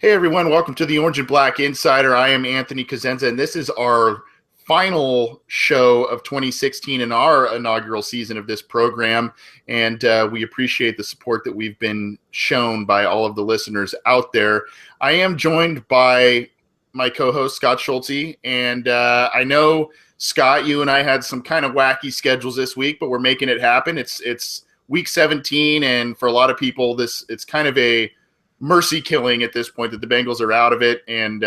Hey everyone, welcome to the Orange and Black Insider. I am Anthony Cosenza, and this is our final show of 2016 in our inaugural season of this program. And we appreciate the support that we've been shown by all of the listeners out there. I am joined by my co-host, Scott Schultze. And I know, Scott, you and I had some kind of wacky schedules this week, but we're making it happen. It's week 17, and for a lot of people, it's kind of a mercy killing at this point that the Bengals are out of it. And,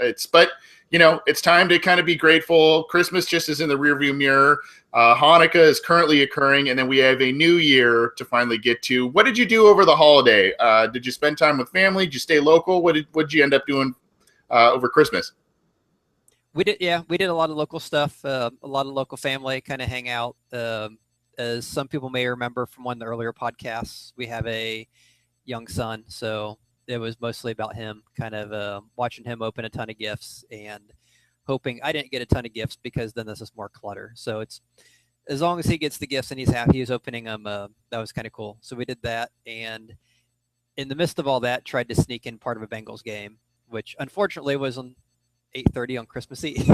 it's time to kind of be grateful. Christmas just is in the rearview mirror. Hanukkah is currently occurring, and then we have a new year to finally get to. What did you do over the holiday? Did you spend time with family? Did you stay local? What did you end up doing over Christmas? We did a lot of local stuff, a lot of local family, kind of hang out. As some people may remember from one of the earlier podcasts, we have a young son, so it was mostly about him, kind of watching him open a ton of gifts and hoping I didn't get a ton of gifts because then this is more clutter. So it's as long as he gets the gifts and he's happy, he's opening them. That was kind of cool. So we did that, and in the midst of all that, tried to sneak in part of a Bengals game, which unfortunately was on 8:30 on Christmas Eve.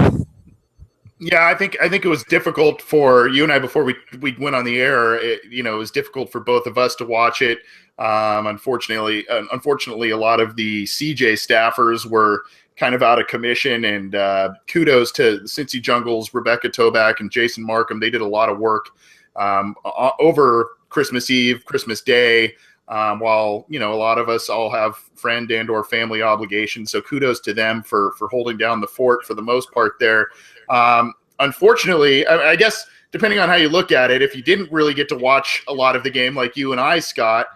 Yeah, I think it was difficult for you and I before we went on the air. It was difficult for both of us to watch it. Unfortunately, a lot of the CJ staffers were kind of out of commission, and kudos to Cincy Jungle's Rebecca Toback and Jason Markham. They did a lot of work over Christmas Eve, Christmas Day, while a lot of us all have friend and or family obligations. So kudos to them for holding down the fort for the most part there. Unfortunately, I guess depending on how you look at it, if you didn't really get to watch a lot of the game like you and I, Scott,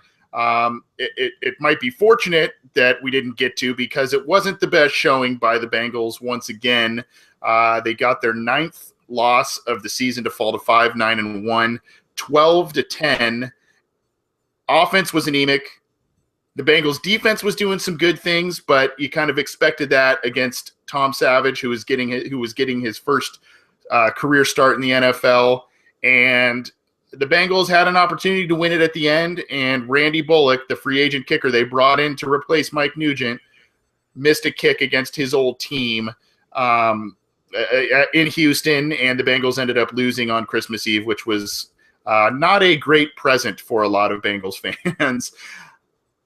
it might be fortunate that we didn't get to, because it wasn't the best showing by the Bengals once again. They got their 9th loss of the season to fall to 5-9-1, 12-10. Offense was anemic. The Bengals defense was doing some good things, but you kind of expected that against Tom Savage, who was getting his first career start in the NFL. And the Bengals had an opportunity to win it at the end, and Randy Bullock, the free agent kicker they brought in to replace Mike Nugent, missed a kick against his old team in Houston, and the Bengals ended up losing on Christmas Eve, which was not a great present for a lot of Bengals fans.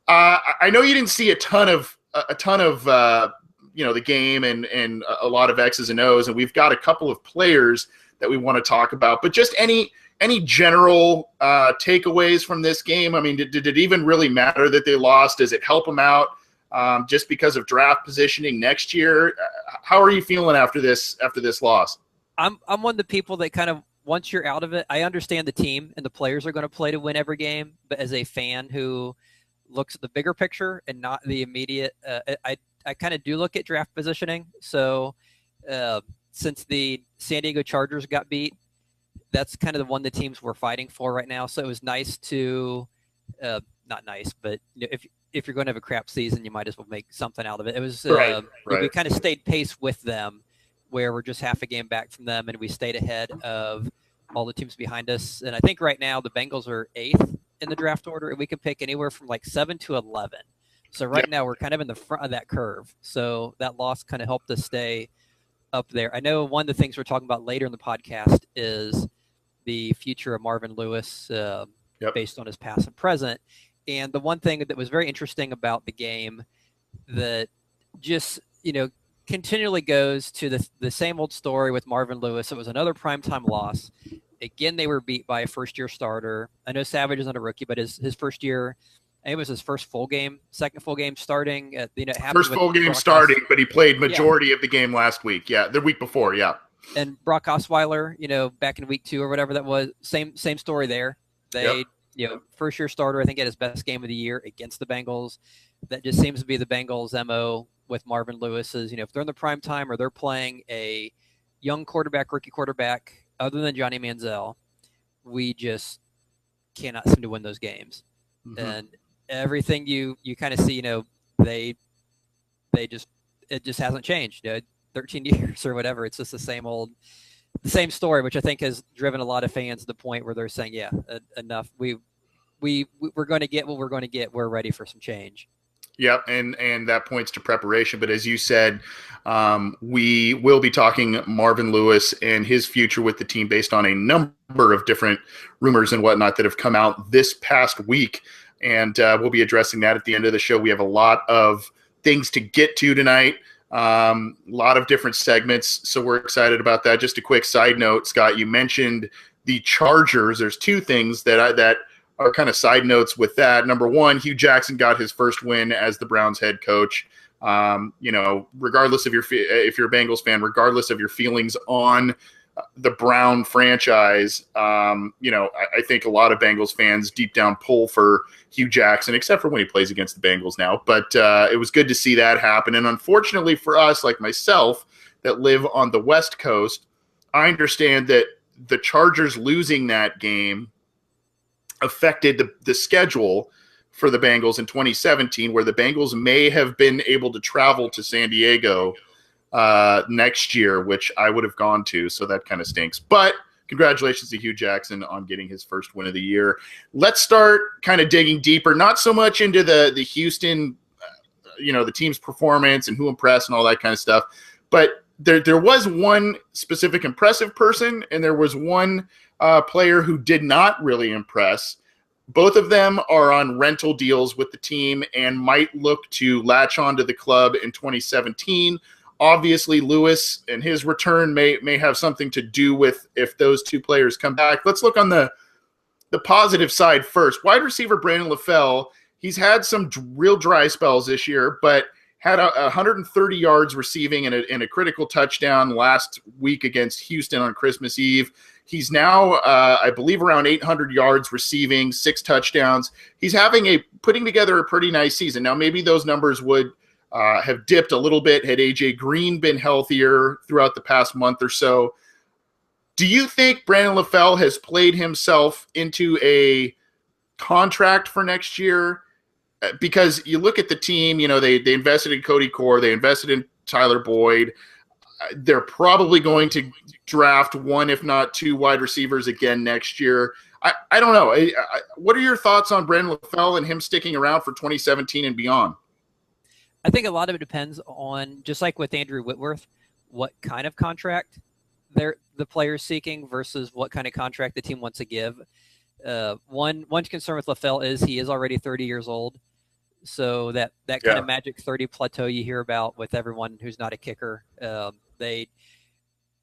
I know you didn't see a ton of the game and a lot of X's and O's, and we've got a couple of players that we want to talk about, but just any general takeaways from this game? I mean, did it even really matter that they lost? Does it help them out just because of draft positioning next year? How are you feeling after this loss? I'm one of the people that kind of, once you're out of it, I understand the team and the players are going to play to win every game, but as a fan who looks at the bigger picture and not the immediate, I kind of do look at draft positioning. So since the San Diego Chargers got beat, that's kind of the one the teams we're fighting for right now. So it was nice to, not nice, but if you're going to have a crap season, you might as well make something out of it. It was right. We kind of stayed pace with them, where we're just half a game back from them, and we stayed ahead of all the teams behind us. And I think right now the Bengals are 8th in the draft order, and we can pick anywhere from like 7 to 11. So right now we're kind of in the front of that curve. So that loss kind of helped us stay up there. I know one of the things we're talking about later in the podcast is the future of Marvin Lewis based on his past and present. And the one thing that was very interesting about the game that just, continually goes to the same old story with Marvin Lewis. It was another primetime loss. Again, they were beat by a first-year starter. I know Savage is not a rookie, but his first year, it was his first full game, second full game starting. First full game starting, but he played majority of the game last week. Yeah, the week before, yeah. And Brock Osweiler, back in week 2 or whatever that was, same story there. They, first-year starter, I think, had his best game of the year against the Bengals. That just seems to be the Bengals' MO with Marvin Lewis is, if they're in the prime time or they're playing a young quarterback, rookie quarterback, other than Johnny Manziel, we just cannot seem to win those games. Mm-hmm. And everything you kind of see, it just hasn't changed. 13 years or whatever. It's just the same story, which I think has driven a lot of fans to the point where they're saying, enough. We're going to get what we're going to get. We're ready for some change. Yep, and that points to preparation. But as you said, we will be talking Marvin Lewis and his future with the team based on a number of different rumors and whatnot that have come out this past week. And we'll be addressing that at the end of the show. We have a lot of things to get to tonight, a lot of different segments. So we're excited about that. Just a quick side note, Scott, you mentioned the Chargers. There's two things that are kind of side notes with that. Number one, Hugh Jackson got his first win as the Browns head coach. Regardless of if you're a Bengals fan, regardless of your feelings on the Brown franchise, I think a lot of Bengals fans deep down pull for Hugh Jackson, except for when he plays against the Bengals now. But it was good to see that happen. And unfortunately for us, like myself, that live on the West Coast, I understand that the Chargers losing that game affected the schedule for the Bengals in 2017, where the Bengals may have been able to travel to San Diego next year, which I would have gone to. So that kind of stinks. But congratulations to Hugh Jackson on getting his first win of the year. Let's start kind of digging deeper, not so much into the Houston, the team's performance and who impressed and all that kind of stuff, but there was one specific impressive person, and there was one player who did not really impress. Both of them are on rental deals with the team and might look to latch onto the club in 2017. Obviously, Lewis and his return may have something to do with if those two players come back. Let's look on the positive side first. Wide receiver Brandon Lafell, he's had some real dry spells this year, but had 130 yards receiving and a critical touchdown last week against Houston on Christmas Eve. He's now, I believe, around 800 yards receiving, 6 touchdowns. He's putting together a pretty nice season. Now, maybe those numbers would have dipped a little bit had A.J. Green been healthier throughout the past month or so. Do you think Brandon Lafell has played himself into a contract for next year? Because you look at the team, they invested in Cody Core, they invested in Tyler Boyd. They're probably going to draft one, if not two, wide receivers again next year. I don't know. What are your thoughts on Brandon Lafell and him sticking around for 2017 and beyond? I think a lot of it depends on, just like with Andrew Whitworth, what kind of contract the player's seeking versus what kind of contract the team wants to give. One concern with Lafell is he is already 30 years old. So that kind of magic 30 plateau you hear about with everyone who's not a kicker, they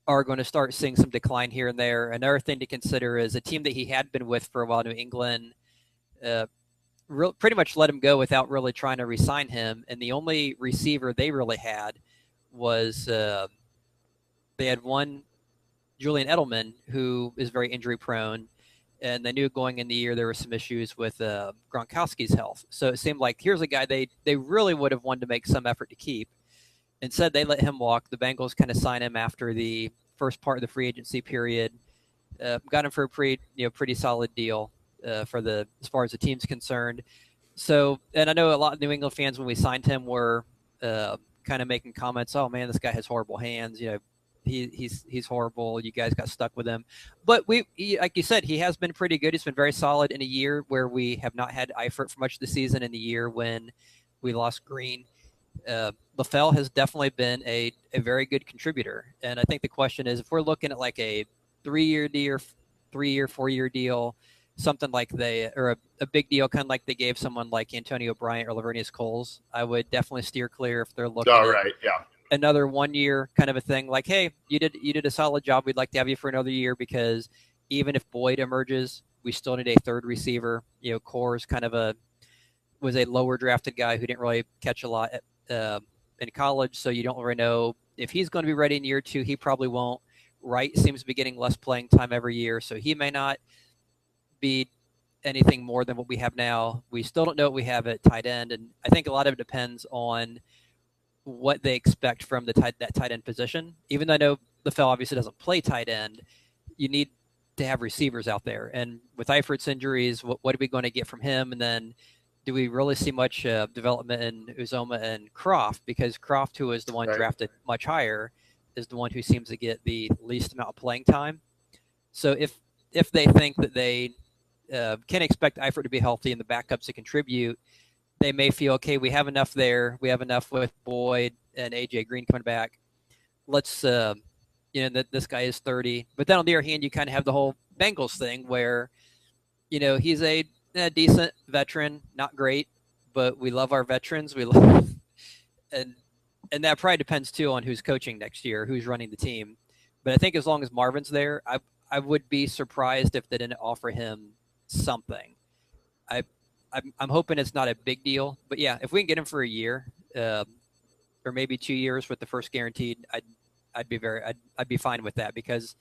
are going to start seeing some decline here and there. Another thing to consider is a team that he had been with for a while, New England, pretty much let him go without really trying to re-sign him. And the only receiver they really had was they had one, Julian Edelman, who is very injury prone. And they knew going in the year there were some issues with Gronkowski's health. So it seemed like here's a guy they really would have wanted to make some effort to keep. Instead, they let him walk. The Bengals kind of signed him after the first part of the free agency period. Got him for a pretty solid deal as far as the team's concerned. So, and I know a lot of New England fans when we signed him were kind of making comments. Oh man, this guy has horrible hands. He's horrible. You guys got stuck with him. But like you said, he has been pretty good. He's been very solid in a year where we have not had Eifert for much of the season, in the year when we lost Green. Lafell has definitely been a very good contributor. And I think the question is, if we're looking at like a 3-year deal, 4-year deal, something like or a big deal, kind of like they gave someone like Antonio Bryant or Laveranues Coles, I would definitely steer clear if they're looking another 1 year kind of a thing. Like, hey, you did a solid job. We'd like to have you for another year, because even if Boyd emerges, we still need a third receiver. Core's kind of was a lower drafted guy who didn't really catch a lot in college, so you don't really know if he's going to be ready in year 2. He probably won't. Wright seems to be getting less playing time every year, so he may not be anything more than what we have now. We still don't know what we have at tight end, and I think a lot of it depends on what they expect from that tight end position. Even though I know Lafell obviously doesn't play tight end, you need to have receivers out there. And with Eifert's injuries, what are we going to get from him? And then do we really see much development in Uzoma and Croft? Because Croft, who is the one drafted much higher, is the one who seems to get the least amount of playing time. So if they think that they can expect Eifert to be healthy and the backups to contribute, they may feel, okay, we have enough there. We have enough with Boyd and AJ Green coming back. Let's, this guy is 30. But then on the other hand, you kind of have the whole Bengals thing where, he's a decent veteran, not great, but we love our veterans. We love, and that probably depends too on who's coaching next year, who's running the team. But I think as long as Marvin's there, I would be surprised if they didn't offer him something. I'm hoping it's not a big deal, but yeah, if we can get him for a year, or maybe 2 years with the first guaranteed, I'd be fine with that, because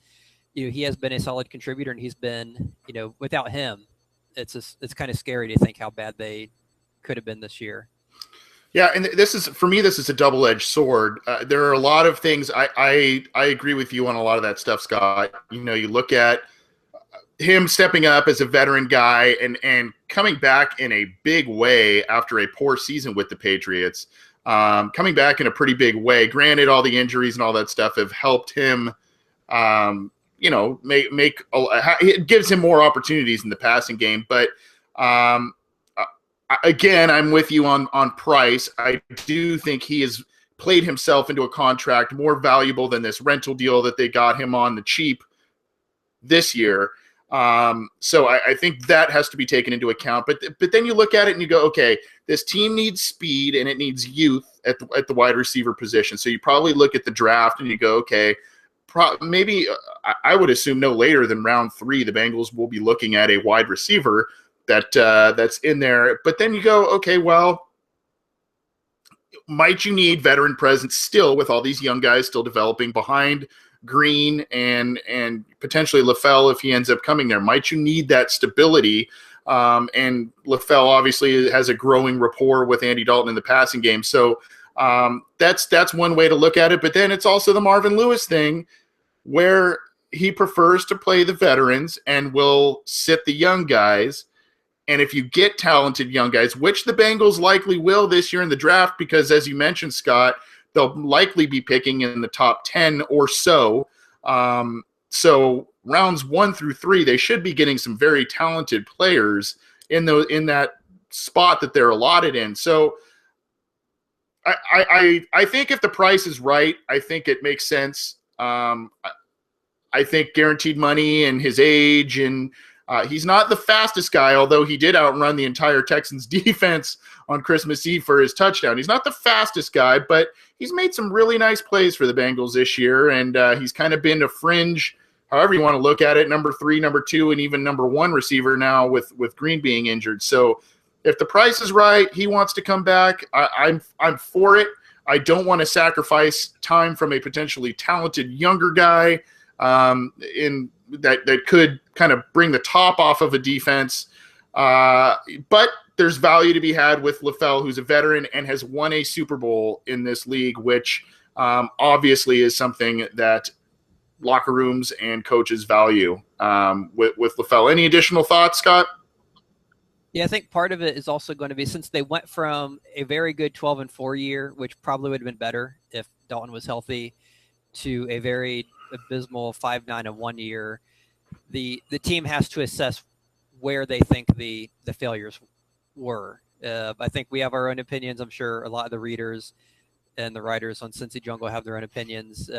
he has been a solid contributor, and he's been, without him, it's kind of scary to think how bad they could have been this year. Yeah, and for me, this is a double-edged sword. There are a lot of things I agree with you on a lot of that stuff, Scott. You look at him stepping up as a veteran guy and coming back in a big way after a poor season with the Patriots. Coming back in a pretty big way. Granted, all the injuries and all that stuff have helped him, it gives him more opportunities in the passing game. But again, I'm with you on price. I do think he has played himself into a contract more valuable than this rental deal that they got him on the cheap this year. So I think that has to be taken into account. But then you look at it and you go, okay, this team needs speed and it needs youth at the wide receiver position. So you probably look at the draft and you go, okay, maybe I would assume no later than round 3, the Bengals will be looking at a wide receiver that's in there. But then you go, okay, well, might you need veteran presence still with all these young guys still developing behind Green and potentially Lafell if he ends up coming there? Might you need that stability? And Lafell obviously has a growing rapport with Andy Dalton in the passing game. So that's one way to look at it. But then it's also the Marvin Lewis thing where he prefers to play the veterans and will sit the young guys. And if you get talented young guys, which the Bengals likely will this year in the draft, because as you mentioned, Scott, they'll likely be picking in the top 10 or so. So rounds 1 through 3, they should be getting some very talented players in that spot that they're allotted in. So I think if the price is right, I think it makes sense. I think guaranteed money and his age, and he's not the fastest guy, although he did outrun the entire Texans defense on Christmas Eve for his touchdown. He's not the fastest guy, but he's made some really nice plays for the Bengals this year, and he's kind of been a fringe, however you want to look at it, number 3, number 2, and even number 1 receiver now with Green being injured. So if the price is right, he wants to come back, I'm for it. I don't want to sacrifice time from a potentially talented younger guy in that could kind of bring the top off of a defense. But there's value to be had with Lafell, who's a veteran and has won a Super Bowl in this league, which obviously is something that locker rooms and coaches value with Lafell. Any additional thoughts, Scott? Yeah, I think part of it is also going to be, since they went from a very good 12-4 year, which probably would have been better if Dalton was healthy, to a very abysmal 5-9-1 year. The team has to assess where they think the failures were. I think we have our own opinions. I'm sure a lot of the readers and the writers on Cincy Jungle have their own opinions.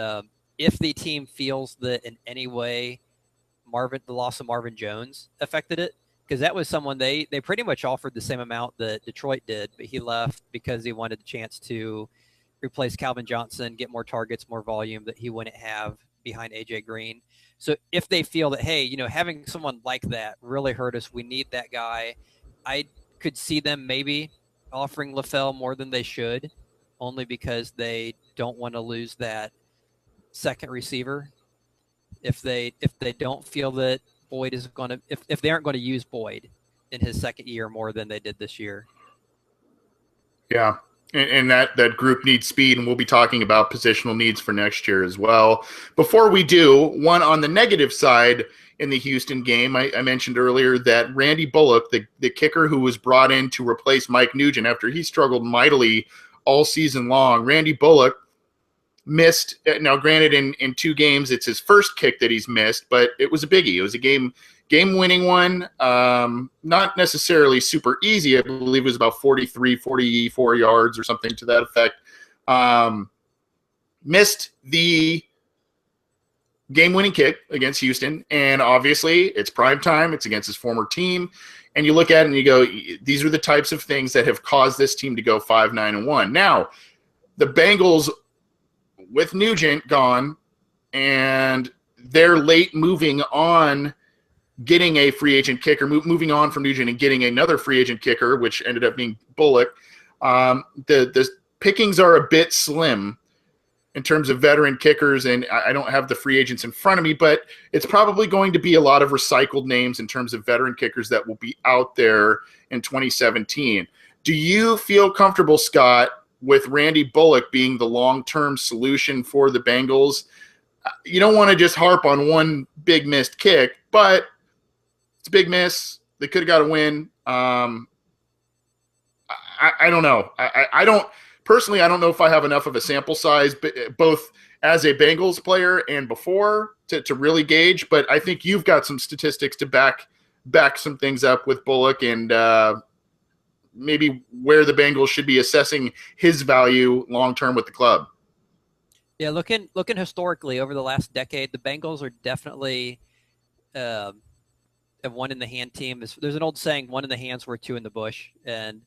If the team feels that in any way the loss of Marvin Jones affected it, because that was someone they pretty much offered the same amount that Detroit did, but he left because he wanted the chance to replace Calvin Johnson, get more targets, more volume that he wouldn't have behind AJ Green. So if they feel that, hey, having someone like that really hurt us, we need that guy, I could see them maybe offering Lafell more than they should, only because they don't want to lose that second receiver. If they don't feel that Boyd is going to, if they aren't going to use Boyd in his second year more than they did this year. Yeah. And that group needs speed, and we'll be talking about positional needs for next year as well. Before we do, one on the negative side in the Houston game, I mentioned earlier that Randy Bullock, the kicker who was brought in to replace Mike Nugent after he struggled mightily all season long, Randy Bullock missed. Now, granted, in 2 games, it's his first kick that he's missed, but it was a biggie. It was a game-winning one. Not necessarily super easy. I believe it was about 44 yards or something to that effect. Missed the game-winning kick against Houston, and obviously it's prime time. It's against his former team, and you look at it and you go, these are the types of things that have caused this team to go 5-9-1. Now, the Bengals, with Nugent gone, and they're late moving on, getting a free agent kicker, moving on from Nugent and getting another free agent kicker, which ended up being Bullock. The pickings are a bit slim in terms of veteran kickers, and I don't have the free agents in front of me, but it's probably going to be a lot of recycled names in terms of veteran kickers that will be out there in 2017. Do you feel comfortable, Scott, with Randy Bullock being the long-term solution for the Bengals? You don't want to just harp on one big missed kick, but it's a big miss. They could have got a win. I don't know. I don't personally. I don't know if I have enough of a sample size, both as a Bengals player and before, to really gauge. But I think you've got some statistics to back some things up with Bullock, and maybe where the Bengals should be assessing his value long term with the club. Yeah, looking historically over the last decade, the Bengals are definitely a one in the hand team. There's an old saying, one in the hand's worth 2 in the bush, and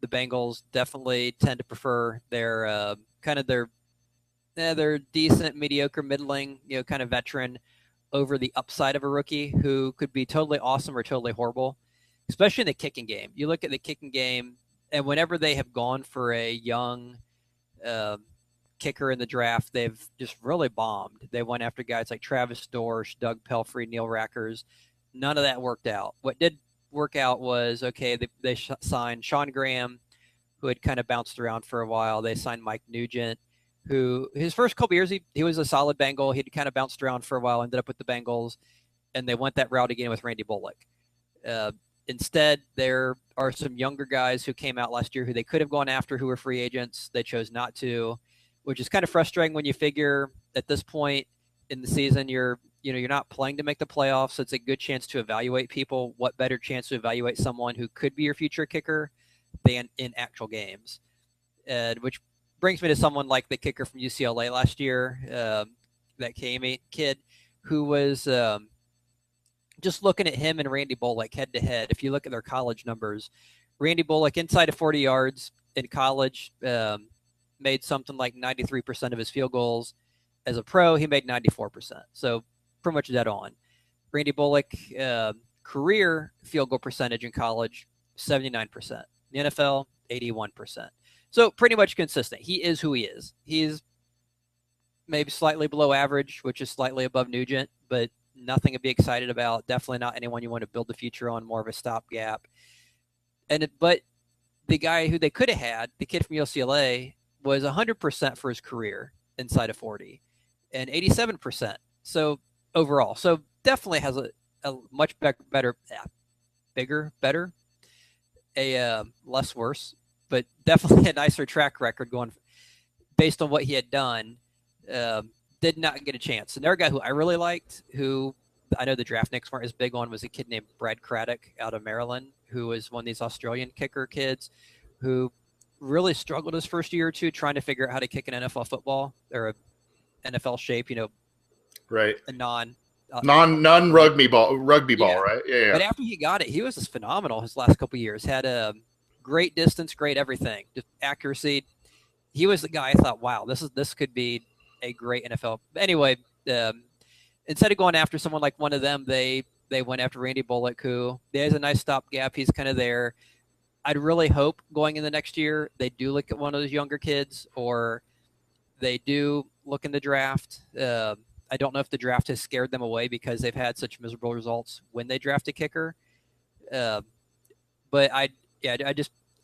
the Bengals definitely tend to prefer their kind of their decent, mediocre, middling, kind of veteran over the upside of a rookie who could be totally awesome or totally horrible, especially in the kicking game. You look at the kicking game, and whenever they have gone for a young kicker in the draft, they've just really bombed. They went after guys like Travis Dorsch, Doug Pelfrey, Neil Rackers. None of that worked out. What did work out was, okay, they signed Sean Graham, who had kind of bounced around for a while. They signed Mike Nugent, who his first couple years, he was a solid Bengal. He'd kind of bounced around for a while, ended up with the Bengals, and they went that route again with Randy Bullock. Instead, there are some younger guys who came out last year who they could have gone after, who were free agents. They chose not to, which is kind of frustrating when you figure at this point in the season, you're not playing to make the playoffs. So it's a good chance to evaluate people. What better chance to evaluate someone who could be your future kicker than in actual games? Which brings me to someone like the kicker from UCLA last year, that kid who was just looking at him and Randy Bullock head to head. If you look at their college numbers, Randy Bullock inside of 40 yards in college made something like 93% of his field goals. As a pro, he made 94%. So pretty much dead on. Randy Bullock, career field goal percentage in college, 79%. The NFL, 81%. So pretty much consistent. He is who he is. He's maybe slightly below average, which is slightly above Nugent, but nothing to be excited about. Definitely not anyone you want to build the future on, more of a stopgap. But the guy who they could have had, the kid from UCLA, was 100% for his career inside of 40 and 87%. So overall, so definitely has a much better, less worse, but definitely a nicer track record going based on what he had done. Did not get a chance. Another guy who I really liked, who I know the draft nicks weren't as big on, was a kid named Brad Craddock out of Maryland, who was one of these Australian kicker kids who really struggled his first year or two trying to figure out how to kick an NFL football or a NFL shape, right? A non rugby ball, right? Yeah. But after he got it, he was just phenomenal. His last couple of years had a great distance, great everything, just accuracy. He was the guy I thought, wow, this could be a great NFL. But anyway, instead of going after someone like one of them, they went after Randy Bullock, who there's a nice stopgap. He's kind of there. I'd really hope going in the next year they do look at one of those younger kids, or they do look in the draft. I don't know if the draft has scared them away because they've had such miserable results when they draft a kicker. But I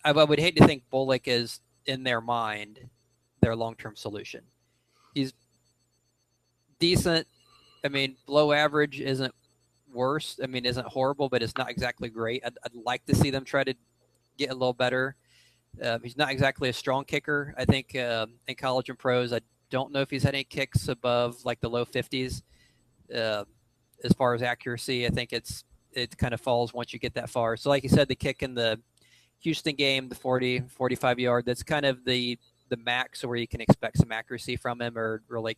would hate to think Bullock is in their mind their long-term solution. He's decent. I mean, below average isn't worse. I mean, isn't horrible, but it's not exactly great. I'd like to see them try to get a little better. He's not exactly a strong kicker. I think in college and pros, don't know if he's had any kicks above like the low 50s. As far as accuracy, I think it kind of falls once you get that far. So like you said, the kick in the Houston game, the 40, 45 yard, that's kind of the max where you can expect some accuracy from him, or like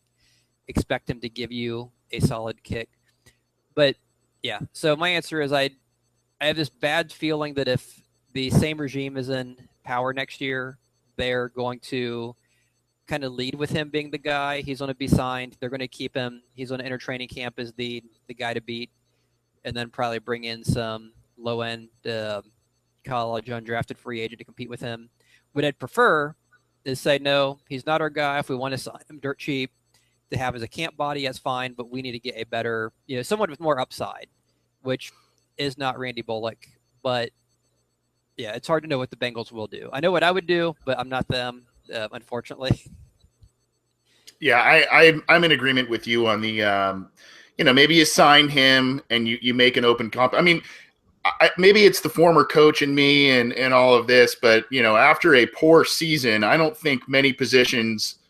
expect him to give you a solid kick. But yeah, so my answer is I have this bad feeling that if the same regime is in power next year, they're going to kind of lead with him being the guy. He's going to be signed. They're going to keep him. He's going to enter training camp as the guy to beat, and then probably bring in some low-end college undrafted free agent to compete with him. What I'd prefer is say, no, he's not our guy. If we want to sign him dirt cheap to have as a camp body, that's fine, but we need to get a better, someone with more upside, which is not Randy Bullock. But yeah, it's hard to know what the Bengals will do. I know what I would do, but I'm not them, unfortunately. Yeah, I'm in agreement with you on the, maybe you sign him and you make an open comp. I mean, maybe it's the former coach in me and all of this, but, after a poor season, I don't think many positions –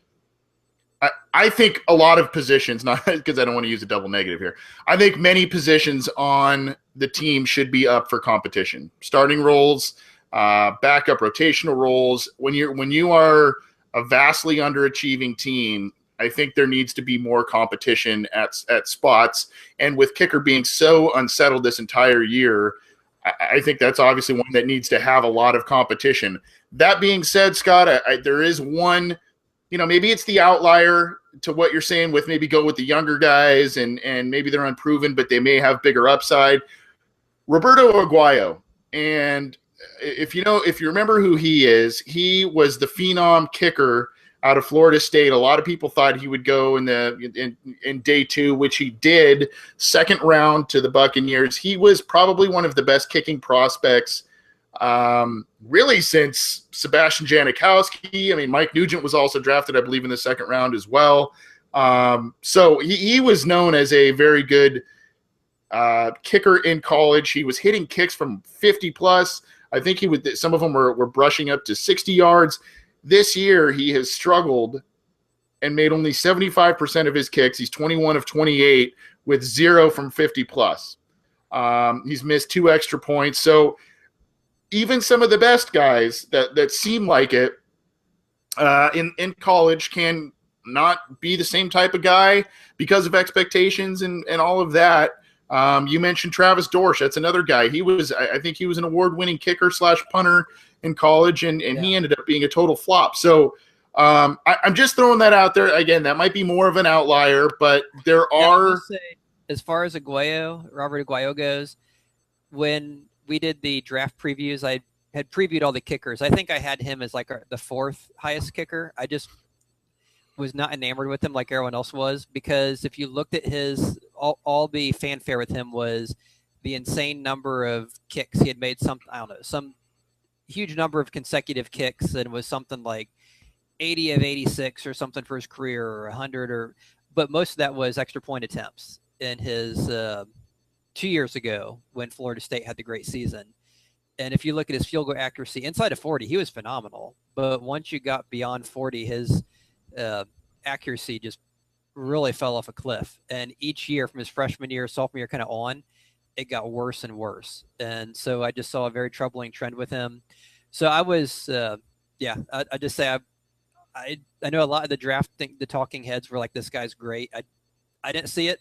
I think a lot of positions, not because I don't want to use a double negative here, I think many positions on the team should be up for competition. Starting roles, backup rotational roles. When you are a vastly underachieving team, I think there needs to be more competition at spots. And with kicker being so unsettled this entire year, I think that's obviously one that needs to have a lot of competition. That being said, Scott, there is one, maybe it's the outlier to what you're saying with maybe go with the younger guys and maybe they're unproven, but they may have bigger upside. Roberto Aguayo. And if you remember who he is, he was the phenom kicker out of Florida State. A lot of people thought he would go in day 2, which he did, second round to the Buccaneers. He was probably one of the best kicking prospects really since Sebastian Janikowski. I mean, Mike Nugent was also drafted, I believe, in the second round as well. So he was known as a very good kicker in college. He was hitting kicks from 50 plus. I think some of them were brushing up to 60 yards. This year, he has struggled and made only 75% of his kicks. He's 21 of 28 with 0 from 50 plus. He's missed 2 extra points. So even some of the best guys that seem like it in college can not be the same type of guy because of expectations and all of that. You mentioned Travis Dorsch. That's another guy. I think he was an award-winning kicker / punter in college, and he ended up being a total flop. So I'm just throwing that out there. Again, that might be more of an outlier, but there are – as far as Robert Aguayo goes, when we did the draft previews, I had previewed all the kickers. I think I had him as like the 4th highest kicker. I just was not enamored with him like everyone else was, because if you looked at all the fanfare with him was the insane number of kicks he had made. Some huge number of consecutive kicks, and it was something like 80 of 86 or something for his career, or 100, but most of that was extra point attempts in his 2 years ago when Florida State had the great season. And if you look at his field goal accuracy inside of 40, he was phenomenal. But once you got beyond 40, his accuracy just really fell off a cliff. And each year from his freshman year, sophomore year, kind of on, it got worse and worse. And so I just saw a very troubling trend with him. So I was, I just say I know a lot of the talking heads were like, this guy's great. I didn't see it.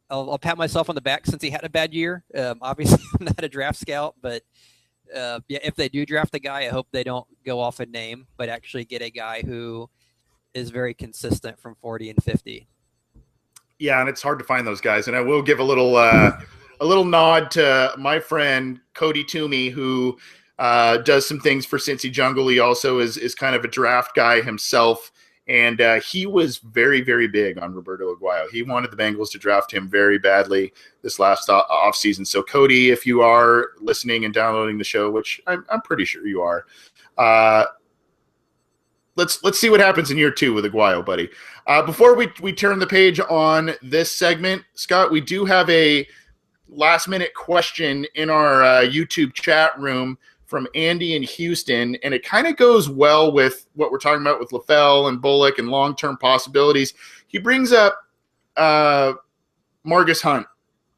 I'll pat myself on the back since he had a bad year. Obviously, I'm not a draft scout, but if they do draft a guy, I hope they don't go off a name, but actually get a guy who is very consistent from 40 and 50. Yeah, and it's hard to find those guys. And I will give a little nod to my friend Cody Toomey, who does some things for Cincy Jungle. He also is kind of a draft guy himself. And he was very, very big on Roberto Aguayo. He wanted the Bengals to draft him very badly this last offseason. So, Cody, if you are listening and downloading the show, which I'm pretty sure you are, let's see what happens in year 2 with Aguayo, buddy. Before we turn the page on this segment, Scott, we do have a last-minute question in our YouTube chat room from Andy in Houston, and it kind of goes well with what we're talking about with Lafell and Bullock and long-term possibilities. He brings up Margus Hunt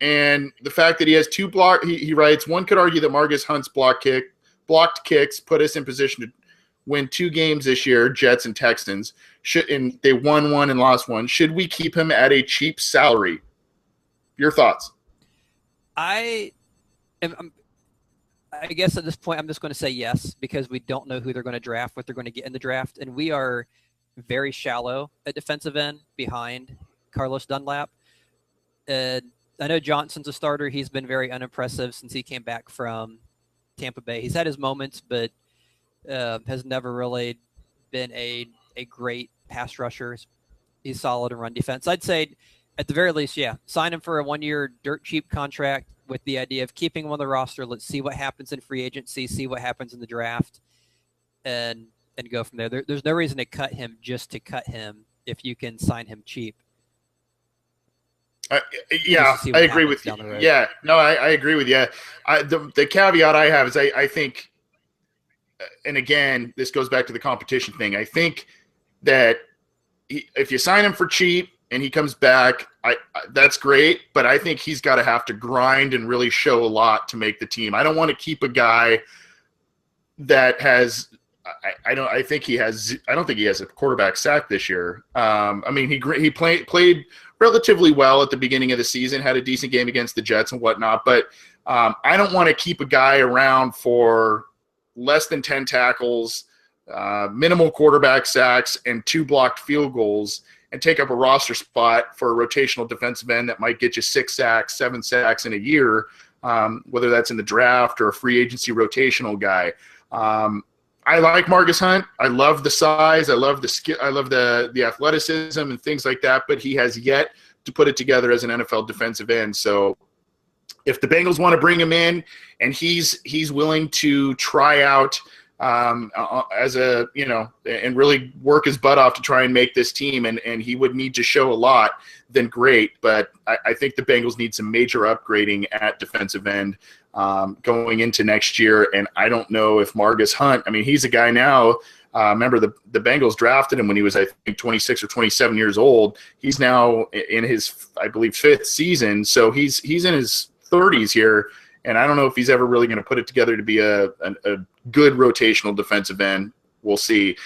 and the fact that he has two block. He writes, one could argue that Margus Hunt's blocked kicks put us in position to win 2 games this year, Jets and Texans. And they won 1 and lost 1. Should we keep him at a cheap salary? Your thoughts? I guess at this point, I'm just going to say yes, because we don't know who they're going to draft, what they're going to get in the draft. And we are very shallow at defensive end behind Carlos Dunlap. I know Johnson's a starter. He's been very unimpressive since he came back from Tampa Bay. He's had his moments, but has never really been a great pass rusher. He's solid in run defense. I'd say at the very least, yeah, sign him for a 1-year dirt cheap contract with the idea of keeping him on the roster. Let's see what happens in free agency, see what happens in the draft, and go from there. There's no reason to cut him just to cut him if you can sign him cheap. I agree with you. Yeah, no, I agree with you. The caveat I have is I think, and again, this goes back to the competition thing. I think that if you sign him for cheap and he comes back, that's great, but I think he's got to have to grind and really show a lot to make the team. I don't want to keep a guy that has I don't think he has a quarterback sack this year. I mean, he played relatively well at the beginning of the season, had a decent game against the Jets and whatnot, but I don't want to keep a guy around for less than 10 tackles, minimal quarterback sacks, and 2 blocked field goals, and take up a roster spot for a rotational defensive end that might get you 6 sacks, 7 sacks in a year, whether that's in the draft or a free agency rotational guy. I like Margus Hunt. I love the size. I love the skill. I love the athleticism and things like that, but he has yet to put it together as an NFL defensive end. So if the Bengals want to bring him in and he's willing to try out as a, and really work his butt off to try and make this team, and he would need to show a lot, then great. But I think the Bengals need some major upgrading at defensive end going into next year. And I don't know if Margus Hunt, I mean, he's a guy now, remember the Bengals drafted him when he was, I think, 26 or 27 years old. He's now in his, I believe, 5th season. So he's in his 30s here. And I don't know if he's ever really going to put it together to be a good rotational defensive end. We'll see.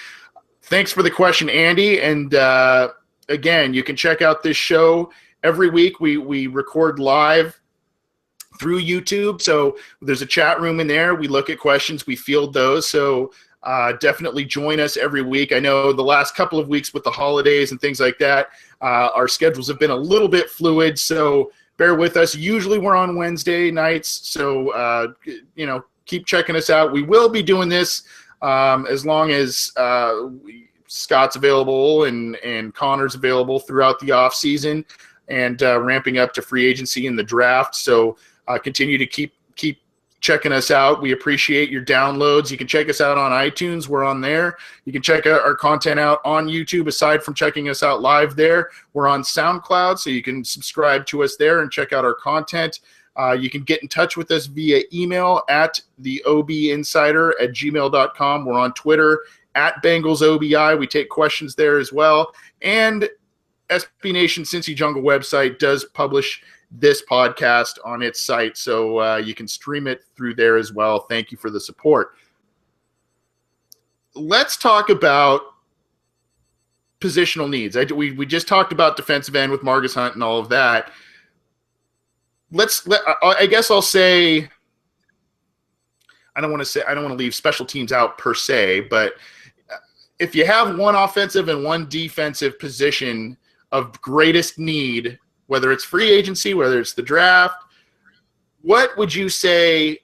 Thanks for the question, Andy. And again, you can check out this show every week. We record live through YouTube. So there's a chat room in there. We look at questions. We field those. So definitely join us every week. I know the last couple of weeks with the holidays and things like that, our schedules have been a little bit fluid. So bear with us. Usually we're on Wednesday nights, so keep checking us out. We will be doing this as long as Scott's available and Connor's available throughout the off season, and ramping up to free agency in the draft. So continue to keep checking us out. We appreciate your downloads. You can check us out on iTunes. We're on there. You can check out our content out on YouTube. Aside from checking us out live there, we're on SoundCloud, so you can subscribe to us there and check out our content. You can get in touch with us via email at theobinsider@gmail.com. We're on Twitter at BengalsOBI. We take questions there as well. And SB Nation Cincy Jungle website does publish this podcast on its site, so you can stream it through there as well. Thank you for the support. Let's talk about positional needs. We just talked about defensive end with Margus Hunt and all of that. I guess I'll say, I don't want to leave special teams out per se, but if you have one offensive and one defensive position of greatest need, whether it's free agency, whether it's the draft, what would you say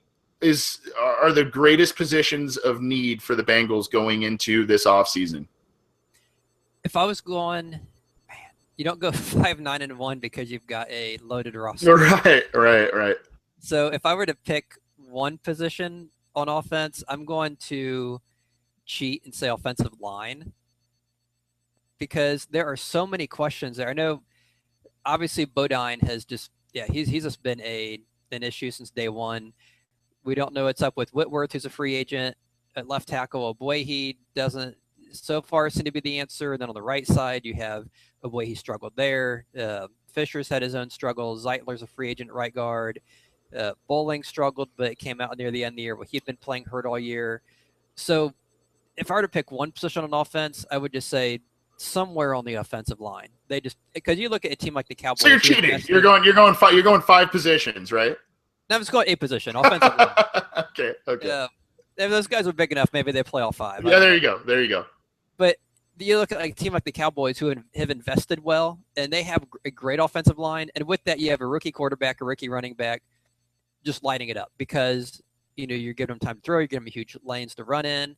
are the greatest positions of need for the Bengals going into this offseason? If I was going, you don't go 5-9-1 because you've got a loaded roster. Right. So if I were to pick one position on offense, I'm going to cheat and say offensive line, because there are so many questions there. I know, obviously, Bodine has he's just been an issue since day one. We don't know what's up with Whitworth, who's a free agent at left tackle. He doesn't so far seem to be the answer. And then on the right side, you have he struggled there. Fisher's had his own struggles. Zeitler's a free agent at right guard. Bowling struggled, but came out near the end of the year. Well, he'd been playing hurt all year. So if I were to pick one position on offense, I would just say somewhere on the offensive line. They just because you look at a team like the Cowboys. So you're cheating. You're going 5 positions, right? No, I'm just going 8 position offensive line. Okay. If those guys are big enough, maybe they play all 5. Yeah, there you go. But you look at a team like the Cowboys who have invested well, and they have a great offensive line. And with that, you have a rookie quarterback, a rookie running back, just lighting it up because you're giving them time to throw, you're giving them huge lanes to run in,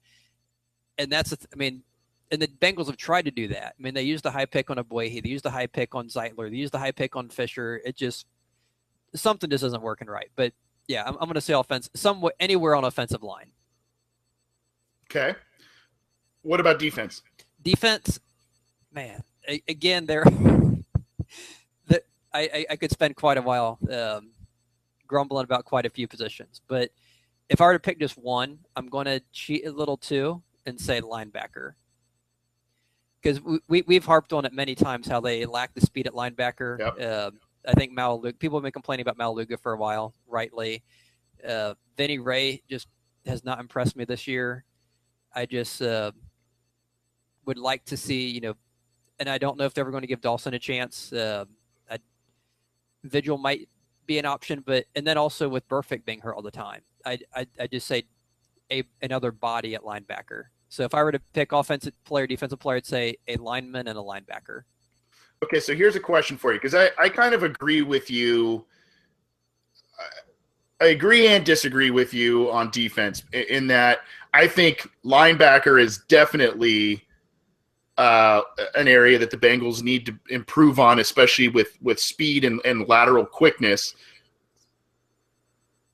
and and the Bengals have tried to do that. I mean, they used the high pick on Abuehi, they used the high pick on Zeitler, they used the high pick on Fisher. It just something just isn't working right. But yeah, I'm going to say offense, somewhere anywhere on offensive line. Okay. What about defense? Defense, man. Again, I could spend quite a while grumbling about quite a few positions. But if I were to pick just one, I'm going to cheat a little too and say linebacker. Because we've harped on it many times how they lack the speed at linebacker. Yep. I think people have been complaining about Maluga for a while, rightly. Vinny Ray just has not impressed me this year. I just would like to see, and I don't know if they're ever going to give Dawson a chance. Vigil might be an option, and then also with Burfict being hurt all the time, I just say another body at linebacker. So if I were to pick offensive player, defensive player, I'd say a lineman and a linebacker. Okay, so here's a question for you, because I kind of agree with you. I agree and disagree with you on defense in that I think linebacker is definitely an area that the Bengals need to improve on, especially with speed and lateral quickness.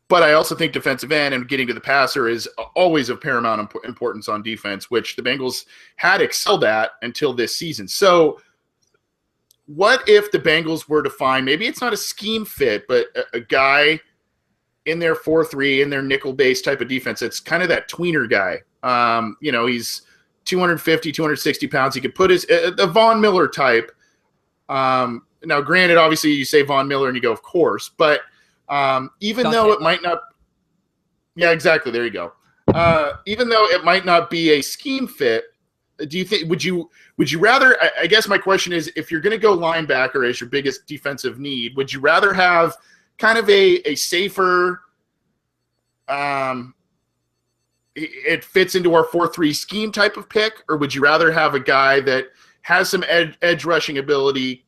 But I also think defensive end and getting to the passer is always of paramount importance on defense, which the Bengals had excelled at until this season. So what if the Bengals were to find, maybe it's not a scheme fit, but a guy in their 4-3, in their nickel-based type of defense, it's kind of that tweener guy. He's 250, 260 pounds. He could put the Von Miller type. Now, granted, obviously you say Von Miller and you go, of course, but even though it might not – yeah, exactly. There you go. Even though it might not be a scheme fit, do you think – would you rather – I guess my question is, if you're going to go linebacker as your biggest defensive need, would you rather have kind of a safer it fits into our 4-3 scheme type of pick, or would you rather have a guy that has some edge rushing ability,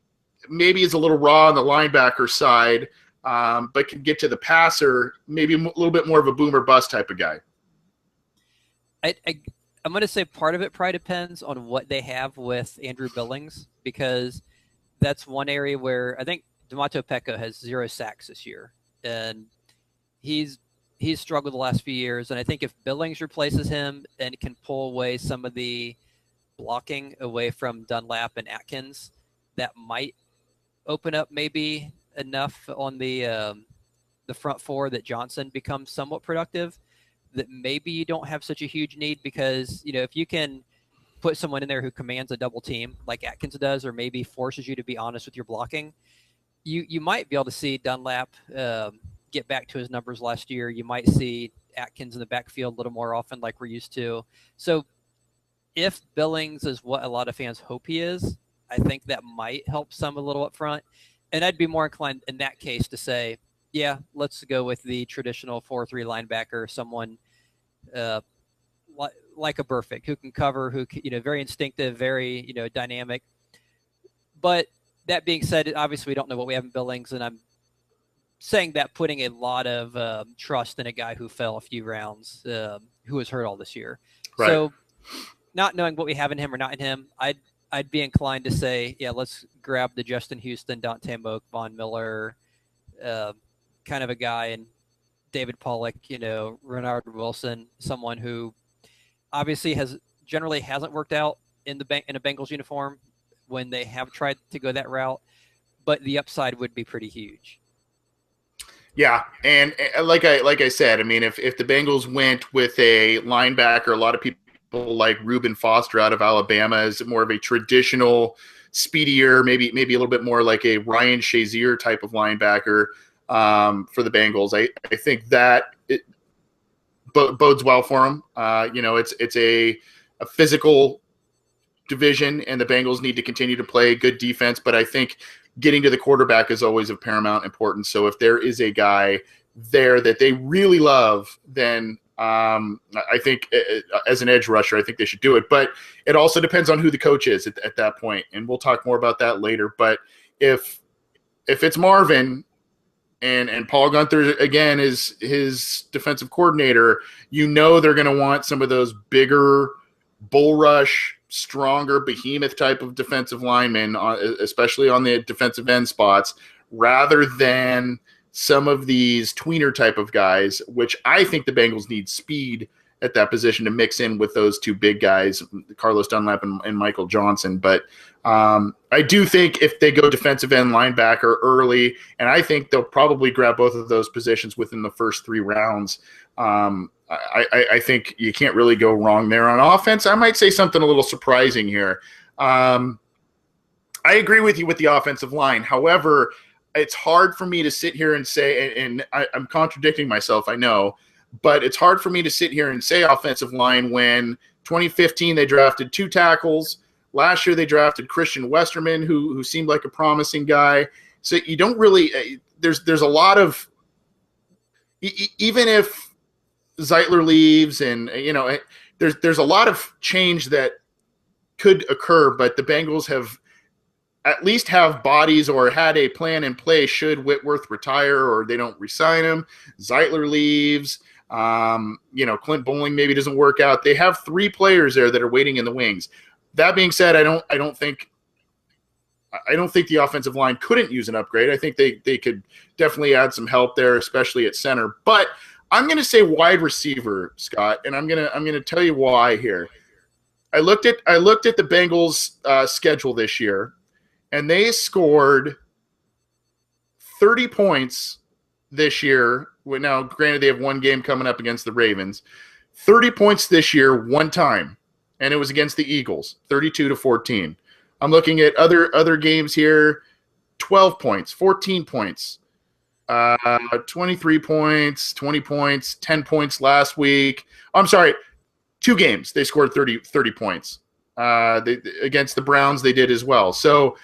maybe is a little raw on the linebacker side, but can get to the passer, maybe a little bit more of a boom or bust type of guy? I'm going to say part of it probably depends on what they have with Andrew Billings, because that's one area where I think D'Amato Pecco has 0 sacks this year, and he's struggled the last few years. And I think if Billings replaces him and can pull away some of the blocking away from Dunlap and Atkins, that might open up maybe enough on the front 4 that Johnson becomes somewhat productive, that maybe you don't have such a huge need, because, if you can put someone in there who commands a double team like Atkins does, or maybe forces you to be honest with your blocking, you might be able to see Dunlap get back to his numbers last year. You might see Atkins in the backfield a little more often like we're used to. So if Billings is what a lot of fans hope he is, I think that might help some a little up front. And I'd be more inclined in that case to say, yeah, let's go with the traditional 4-3 linebacker, someone like a Burfict who can cover, who very instinctive, very dynamic. But that being said, obviously we don't know what we have in Billings, and I'm saying that putting a lot of trust in a guy who fell a few rounds, who was hurt all this year. Right. So not knowing what we have in him or not in him, I'd be inclined to say, yeah, let's grab the Justin Houston, Dante Moak, Von Miller, kind of a guy, and David Pollock, Renard Wilson, someone who obviously generally hasn't worked out in a Bengals uniform when they have tried to go that route, but the upside would be pretty huge. Yeah, and like I said, I mean, if the Bengals went with a linebacker, a lot of people like Reuben Foster out of Alabama is more of a traditional, speedier, maybe a little bit more like a Ryan Shazier type of linebacker for the Bengals. I think that it bodes well for them. It's a physical division, and the Bengals need to continue to play good defense. But I think getting to the quarterback is always of paramount importance. So if there is a guy there that they really love, then I think as an edge rusher, I think they should do it. But it also depends on who the coach is at that point, and we'll talk more about that later. But if it's Marvin and Paul Gunther again is his defensive coordinator, they're going to want some of those bigger bull rush, stronger behemoth type of defensive linemen, especially on the defensive end spots, rather than some of these tweener type of guys, which I think the Bengals need speed at that position to mix in with those two big guys, Carlos Dunlap and Michael Johnson. But I do think if they go defensive end linebacker early, and I think they'll probably grab both of those positions within the first 3 rounds, I think you can't really go wrong there. On offense, I might say something a little surprising here. I agree with you with the offensive line. However, it's hard for me to sit here and say, and I'm contradicting myself, I know, but it's hard for me to sit here and say offensive line when 2015 they drafted 2 tackles. Last year they drafted Christian Westerman, who seemed like a promising guy. So you don't really there's a lot of even if Zeitler leaves, and there's a lot of change that could occur, but the Bengals have at least have bodies or had a plan in place should Whitworth retire or they don't re-sign him. Zeitler leaves. Clint Bowling maybe doesn't work out. They have 3 players there that are waiting in the wings. That being said, I don't think the offensive line couldn't use an upgrade. I think they could definitely add some help there, especially at center. But I'm going to say wide receiver, Scott, and I'm going to tell you why here. I looked at the Bengals schedule this year, and they scored 30 points this year. Now, granted, they have 1 game coming up against the Ravens. 30 points this year, 1 time, and it was against the Eagles, 32-14. I'm looking at other games here, 12 points, 14 points, 23 points, 20 points, 10 points last week. I'm sorry, 2 games they scored 30 points. Against the Browns they did as well. So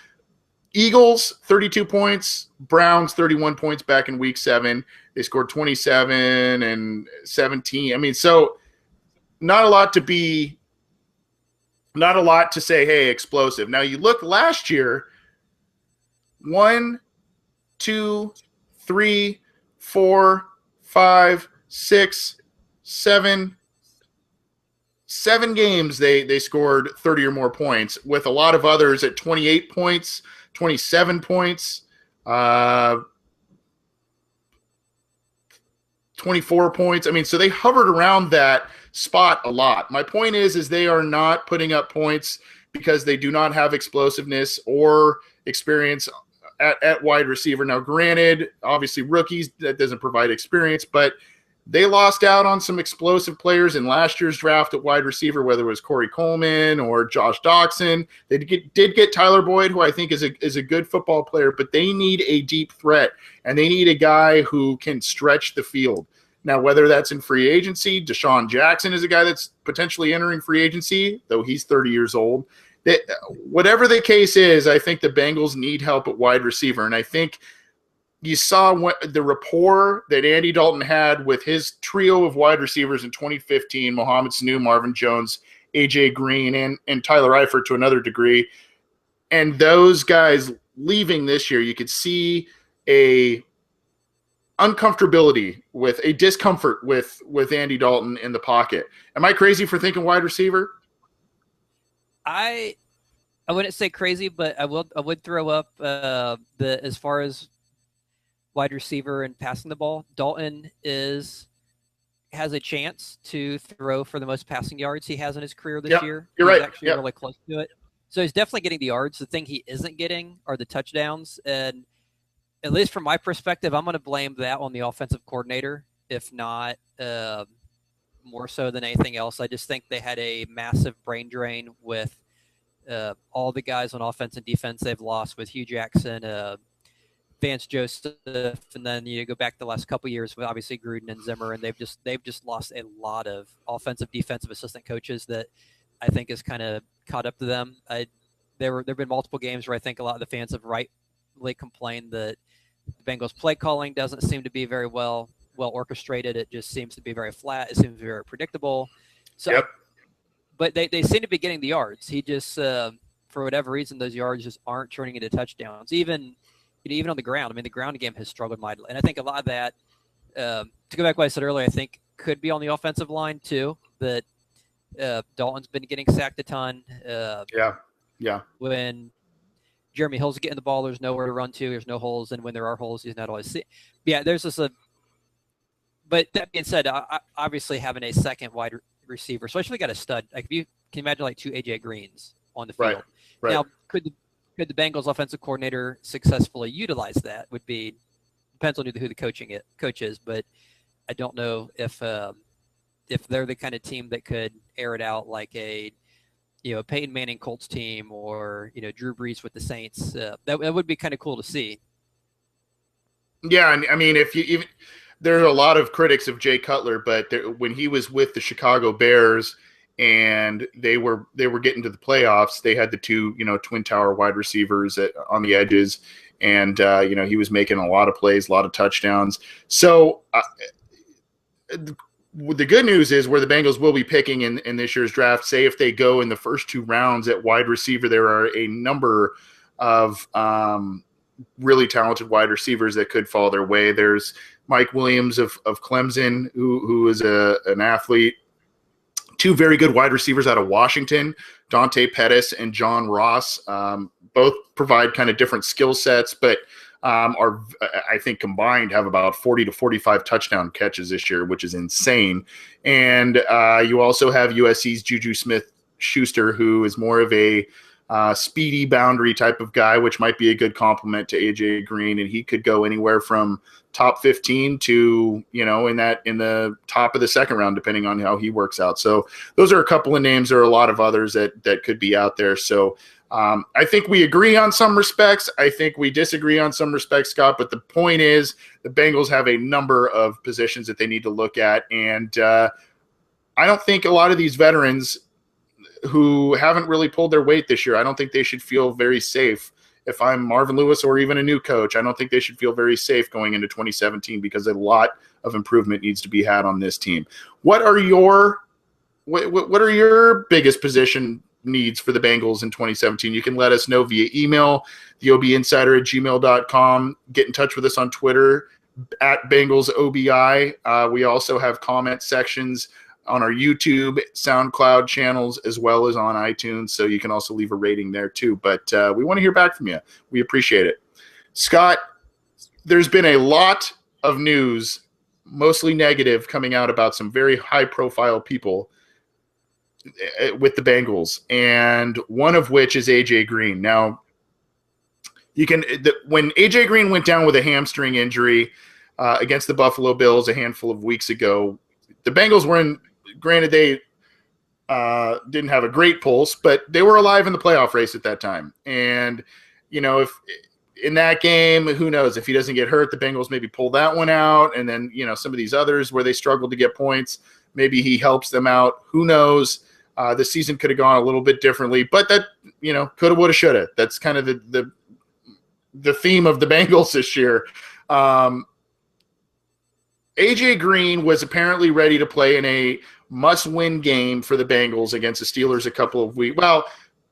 Eagles, 32 points, Browns, 31 points back in week 7. They scored 27 and 17. I mean, so not a lot to say, hey, explosive. Now you look last year, 1, 2, 3, 4, 5, 6, 7 games they scored 30 or more points, with a lot of others at 28 points, 27 points, 24 points. I mean, so they hovered around that spot a lot. My point is they are not putting up points because they do not have explosiveness or experience at wide receiver. Now, granted, obviously rookies, that doesn't provide experience, but they lost out on some explosive players in last year's draft at wide receiver, whether it was Corey Coleman or Josh Doxson. They did get Tyler Boyd, who I think is a good football player, but they need a deep threat, and they need a guy who can stretch the field. Now, whether that's in free agency, Deshaun Jackson is a guy that's potentially entering free agency, though he's 30 years old. Whatever the case is, I think the Bengals need help at wide receiver, and I think you saw the rapport that Andy Dalton had with his trio of wide receivers in 2015, Mohamed Sanu, Marvin Jones, A.J. Green, and Tyler Eifert to another degree. And those guys leaving this year, you could see a uncomfortability with a discomfort with Andy Dalton in the pocket. Am I crazy for thinking wide receiver? I wouldn't say crazy, but I would throw up as far as wide receiver and passing the ball. Dalton has a chance to throw for the most passing yards he has in his career this year. You're right. He's actually really close to it. So he's definitely getting the yards. The thing he isn't getting are the touchdowns. And at least from my perspective, I'm going to blame that on the offensive coordinator, if not more so than anything else. I just think they had a massive brain drain with all the guys on offense and defense they've lost, with Hugh Jackson, Vance Joseph, and then you go back the last couple of years with obviously Gruden and Zimmer, and they've just lost a lot of offensive, defensive assistant coaches that I think has kind of caught up to them. There've been multiple games where I think a lot of the fans have rightly complained that the Bengals play calling doesn't seem to be very well orchestrated. It just seems to be very flat. It seems very predictable. So, yep. But they seem to be getting the yards. He just for whatever reason, those yards just aren't turning into touchdowns. Even on the ground. I mean, the ground game has struggled mightily. And I think a lot of that, to go back to what I said earlier, I think could be on the offensive line too, that Dalton's been getting sacked a ton. Yeah. When Jeremy Hill's getting the ball, there's nowhere to run to. There's no holes. And when there are holes, he's not always see. Yeah, there's just but that being said, obviously having a second wide receiver, especially got a stud. Like, if you can imagine like two AJ Greens on the field. Right. Now, could the Bengals offensive coordinator successfully utilize that? Depends on who the coach is, but I don't know if they're the kind of team that could air it out like a Peyton Manning Colts team, or Drew Brees with the Saints. That would be kind of cool to see. Yeah, I mean, there are a lot of critics of Jay Cutler, but when he was with the Chicago Bears and they were getting to the playoffs, they had the two twin tower wide receivers on the edges, and he was making a lot of plays, a lot of touchdowns. So the good news is, where the Bengals will be picking in this year's draft, say if they go in the first two rounds at wide receiver, there are a number of really talented wide receivers that could fall their way. There's Mike Williams of Clemson, who is an athlete. Two very good wide receivers out of Washington, Dante Pettis and John Ross. Both provide kind of different skill sets, but are, I think, combined have about 40 to 45 touchdown catches this year, which is insane. And you also have USC's Juju Smith-Schuster, who is more of a speedy boundary type of guy, which might be a good complement to AJ Green, and he could go anywhere from top 15 to in the top of the second round, depending on how he works out. So those are a couple of names. There are a lot of others that could be out there. So I think we agree on some respects. I think we disagree on some respects, Scott. But the point is, the Bengals have a number of positions that they need to look at, and I don't think a lot of these veterans who haven't really pulled their weight this year, I don't think they should feel very safe. If I'm Marvin Lewis or even a new coach, I don't think they should feel very safe going into 2017, because a lot of improvement needs to be had on this team. What are your biggest position needs for the Bengals in 2017? You can let us know via email, theobinsider@gmail.com. Get in touch with us on Twitter @BengalsOBI. We also have comment sections on our YouTube, SoundCloud channels, as well as on iTunes. So you can also leave a rating there too. But we want to hear back from you. We appreciate it. Scott, there's been a lot of news, mostly negative, coming out about some very high-profile people with the Bengals, and one of which is AJ Green. Now, when AJ Green went down with a hamstring injury against the Buffalo Bills a handful of weeks ago, the Bengals were in. Granted, they didn't have a great pulse, but they were alive in the playoff race at that time. And, if in that game, who knows, if he doesn't get hurt, the Bengals maybe pull that one out. And then, some of these others where they struggled to get points, maybe he helps them out. Who knows? The season could have gone a little bit differently, but that, coulda, woulda, shoulda. That's kind of the theme of the Bengals this year. AJ Green was apparently ready to play in a must-win game for the Bengals against the Steelers a couple of weeks. Well,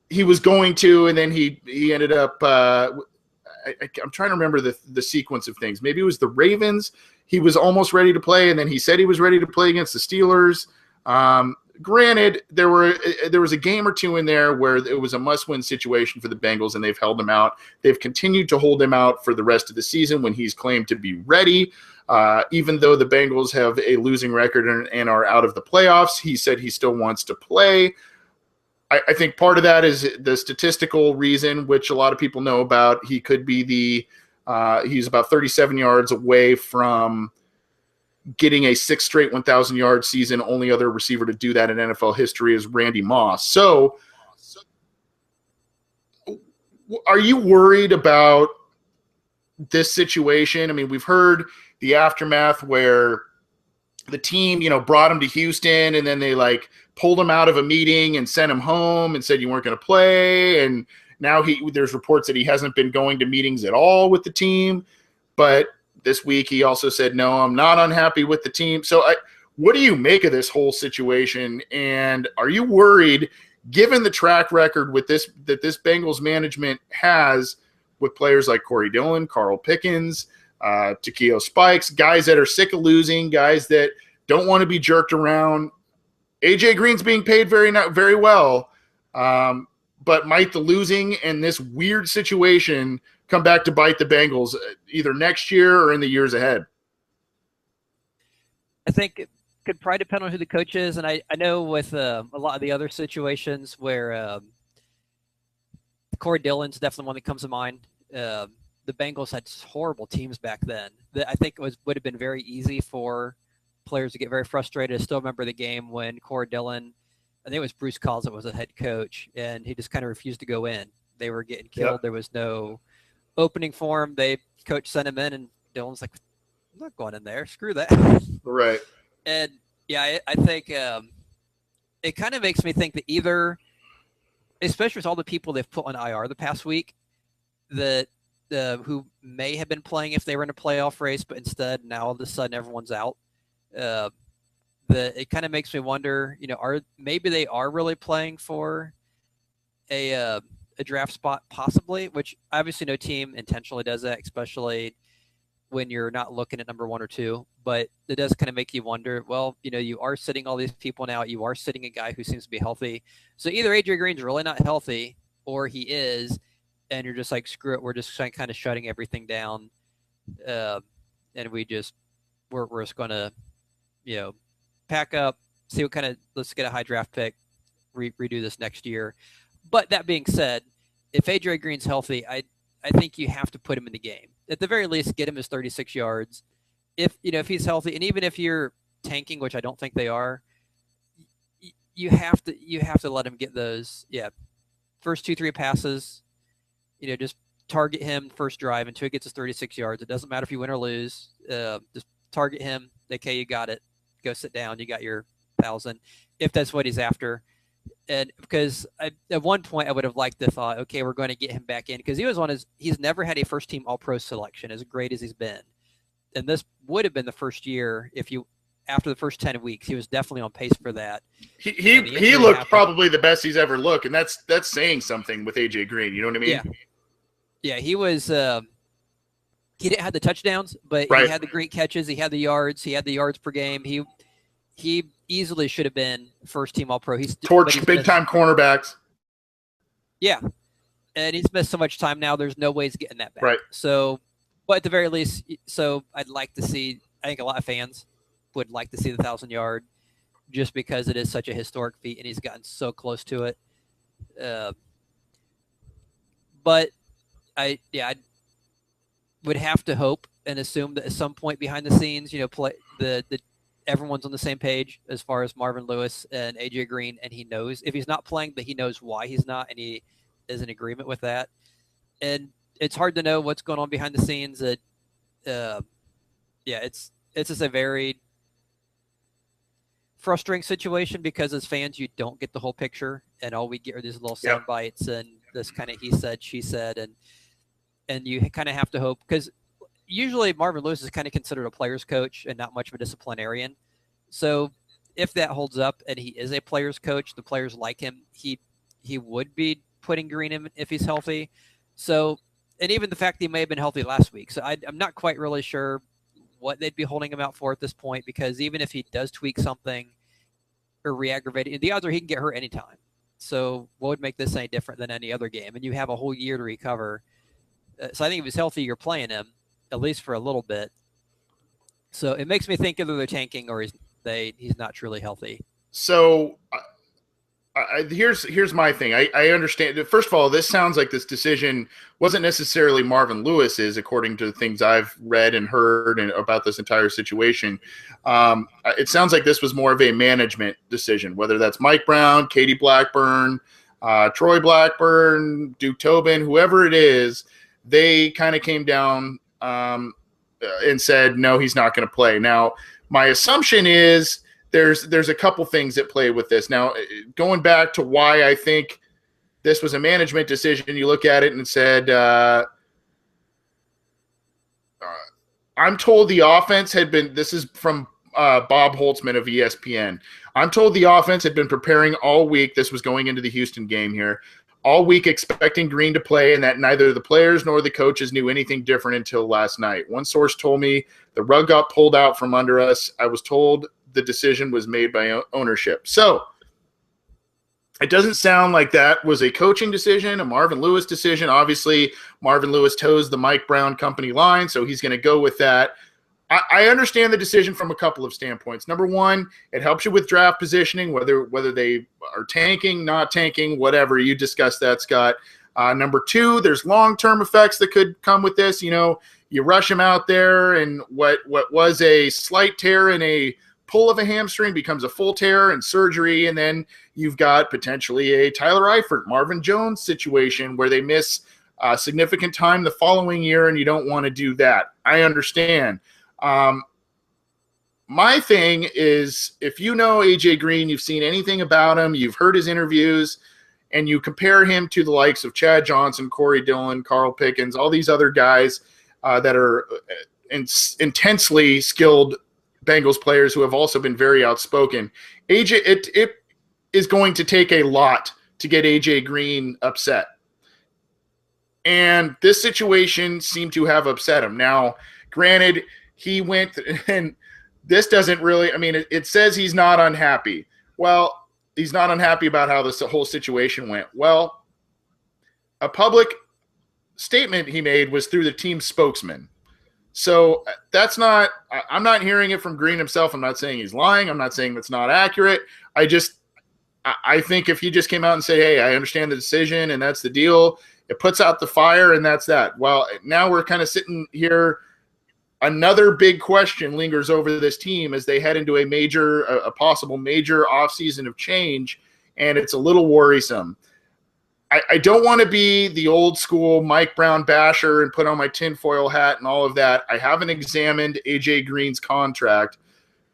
he was going to, and then he ended up I'm trying to remember the sequence of things. Maybe it was the Ravens. He was almost ready to play, and then he said he was ready to play against the Steelers. Granted, there was a game or two in there where it was a must-win situation for the Bengals, and they've held him out. They've continued to hold him out for the rest of the season when he's claimed to be ready. Even though the Bengals have a losing record and are out of the playoffs, he said he still wants to play. I think part of that is the statistical reason, which a lot of people know about. He could be the He's about 37 yards away from getting a 6 straight 1,000-yard season. Only other receiver to do that in NFL history is Randy Moss. So are you worried about this situation? I mean, we've heard the aftermath where the team, brought him to Houston and then they pulled him out of a meeting and sent him home and said you weren't going to play. And now there's reports that he hasn't been going to meetings at all with the team. But this week he also said, no, I'm not unhappy with the team. So what do you make of this whole situation? And are you worried, given the track record that this Bengals management has with players like Corey Dillon, Carl Pickens, Takeo Spikes, guys that are sick of losing, guys that don't want to be jerked around? AJ Green's being paid very well, but might the losing and this weird situation come back to bite the Bengals either next year or in the years ahead? I think it could probably depend on who the coach is, and I know with a lot of the other situations where Corey Dillon's definitely one that comes to mind. The Bengals had horrible teams back then. I think it would have been very easy for players to get very frustrated. I still remember the game when Corey Dillon, I think it was Bruce Colls that was the head coach, and he just kind of refused to go in. They were getting killed. Yep. There was no opening for him. Coach sent him in, and Dillon's like, I'm not going in there. Screw that. Right. And, yeah, I think it kind of makes me think that either, especially with all the people they've put on IR the past week, that who may have been playing if they were in a playoff race, but instead now all of a sudden everyone's out. It kind of makes me wonder, maybe they are really playing for a draft spot possibly, which obviously no team intentionally does that, especially when you're not looking at number 1 or 2. But it does kind of make you wonder, well, you are sitting all these people now. You are sitting a guy who seems to be healthy. So either AJ Green's really not healthy or he is, and you're just like, screw it. We're just kind of shutting everything down. And we're just going to, pack up, see what kind of, let's get a high draft pick, redo this next year. But that being said, if AJ Green's healthy, I think you have to put him in the game. At the very least, get him his 36 yards. If he's healthy, and even if you're tanking, which I don't think they are, you have to let him get those, first 2-3 passes. Just target him first drive until he gets his 36 yards. It doesn't matter if you win or lose. Just target him. Okay, you got it. Go sit down. You got your 1,000, if that's what he's after. And because at one point I would have liked the thought, okay, we're going to get him back in, because he's never had a first team All-Pro selection as great as he's been. And this would have been the first year after the first 10 weeks, he was definitely on pace for that. He looked probably the best he's ever looked, and that's saying something with AJ Green. You know what I mean? Yeah, he was. He didn't have the touchdowns, but right. He had the great catches. He had the yards. He had the yards per game. He easily should have been first team All-Pro. He's torched big time cornerbacks. Yeah, and he's missed so much time now. There's no way he's getting that back. Right. So, but at the very least, I'd like to see. I think a lot of fans would like to see the 1,000-yard, just because it is such a historic feat, and he's gotten so close to it. But I would have to hope and assume that at some point behind the scenes, everyone's on the same page as far as Marvin Lewis and AJ Green, and he knows if he's not playing, that he knows why he's not, and he is in agreement with that. And it's hard to know what's going on behind the scenes. It's just a very frustrating situation, because as fans, you don't get the whole picture, and all we get are these little sound bites and this kind of he said, she said, and you kind of have to hope, because usually Marvin Lewis is kind of considered a player's coach and not much of a disciplinarian. So if that holds up and he is a player's coach, the players like him, he would be putting Green in if he's healthy. So, and even the fact that he may have been healthy last week. So I'm not quite really sure what they'd be holding him out for at this point, because even if he does tweak something or re-aggravate it, the odds are he can get hurt anytime. So what would make this any different than any other game? And you have a whole year to recover. So I think if he's healthy, you're playing him, at least for a little bit. So it makes me think either they're tanking or he's not truly healthy. So Here's my thing. I understand. First of all, this sounds like this decision wasn't necessarily Marvin Lewis's, according to the things I've read and heard and about this entire situation. It sounds like this was more of a management decision, whether that's Mike Brown, Katie Blackburn, Troy Blackburn, Duke Tobin, whoever it is. They kind of came down and said, no, he's not going to play. Now, my assumption is there's a couple things at play with this. Now, going back to why I think this was a management decision, you look at it and said, I'm told the offense had been, this is from Bob Holtzman of ESPN. I'm told the offense had been preparing all week. This was going into the Houston game here. All week expecting Green to play, and that neither the players nor the coaches knew anything different until last night. One source told me the rug got pulled out from under us. I was told the decision was made by ownership. So it doesn't sound like that was a coaching decision, a Marvin Lewis decision. Obviously, Marvin Lewis toes the Mike Brown company line, so he's going to go with that. I understand the decision from a couple of standpoints. Number one, it helps you with draft positioning, whether they are tanking, not tanking, whatever. You discussed that, Scott. Number two, there's long-term effects that could come with this. You rush him out there, and what was a slight tear in a pull of a hamstring becomes a full tear and surgery, and then you've got potentially a Tyler Eifert, Marvin Jones situation where they miss significant time the following year, and you don't want to do that. I understand. My thing is, if you know AJ Green, you've seen anything about him, you've heard his interviews, and you compare him to the likes of Chad Johnson, Corey Dillon, Carl Pickens, all these other guys that are intensely skilled Bengals players who have also been very outspoken. It is going to take a lot to get AJ Green upset. And this situation seemed to have upset him. Now, granted, he went, and this doesn't really, it says he's not unhappy. Well, he's not unhappy about how this whole situation went. Well, a public statement he made was through the team's spokesman. So that's not, I'm not hearing it from Green himself. I'm not saying he's lying. I'm not saying that's not accurate. I think if he just came out and said, hey, I understand the decision and that's the deal, it puts out the fire and that's that. Well, now we're kind of sitting here. Another big question lingers over this team as they head into a possible major offseason of change, and it's a little worrisome. I don't want to be the old school Mike Brown basher and put on my tinfoil hat and all of that. I haven't examined AJ Green's contract,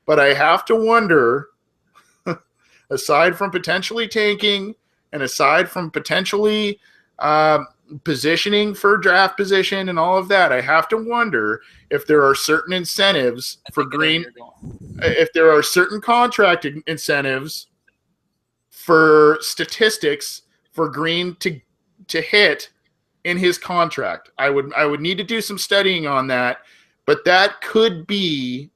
but I have to wonder, aside from potentially tanking and aside from potentially positioning for draft position and all of that, I have to wonder if there are certain incentives for Green, if there are certain contract incentives for statistics for Green to hit in his contract. I would need to do some studying on that, but that could be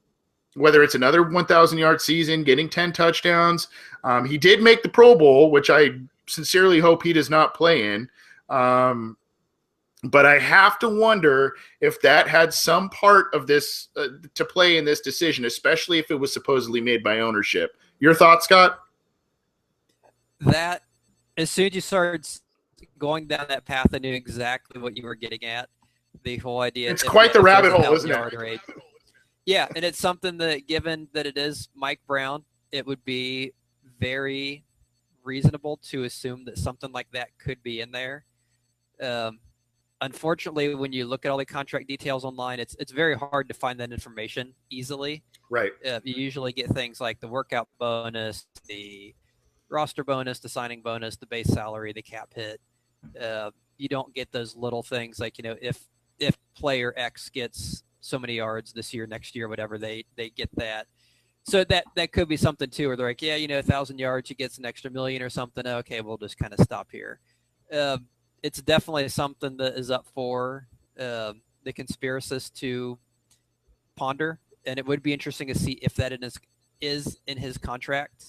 whether it's another 1,000-yard season, getting 10 touchdowns. He did make the Pro Bowl, which I sincerely hope he does not play in. But I have to wonder if that had some part of this to play in this decision, especially if it was supposedly made by ownership. Your thoughts, Scott? That as soon as you started going down that path, I knew exactly what you were getting at. The whole idea. It's quite the rabbit hole, isn't it? Rate. Yeah, and it's something that, given that it is Mike Brown, it would be very reasonable to assume that something like that could be in there. Unfortunately, when you look at all the contract details online, it's very hard to find that information easily. Right. You usually get things like the workout bonus, the roster bonus, the signing bonus, the base salary, the cap hit. You don't get those little things like, if player X gets so many yards this year, next year, whatever, they get that. So that could be something too, where they're like, 1,000 yards, he gets an extra $1 million or something. Okay, we'll just kind of stop here. It's definitely something that is up for the conspiracists to ponder, and it would be interesting to see if that is in his contract.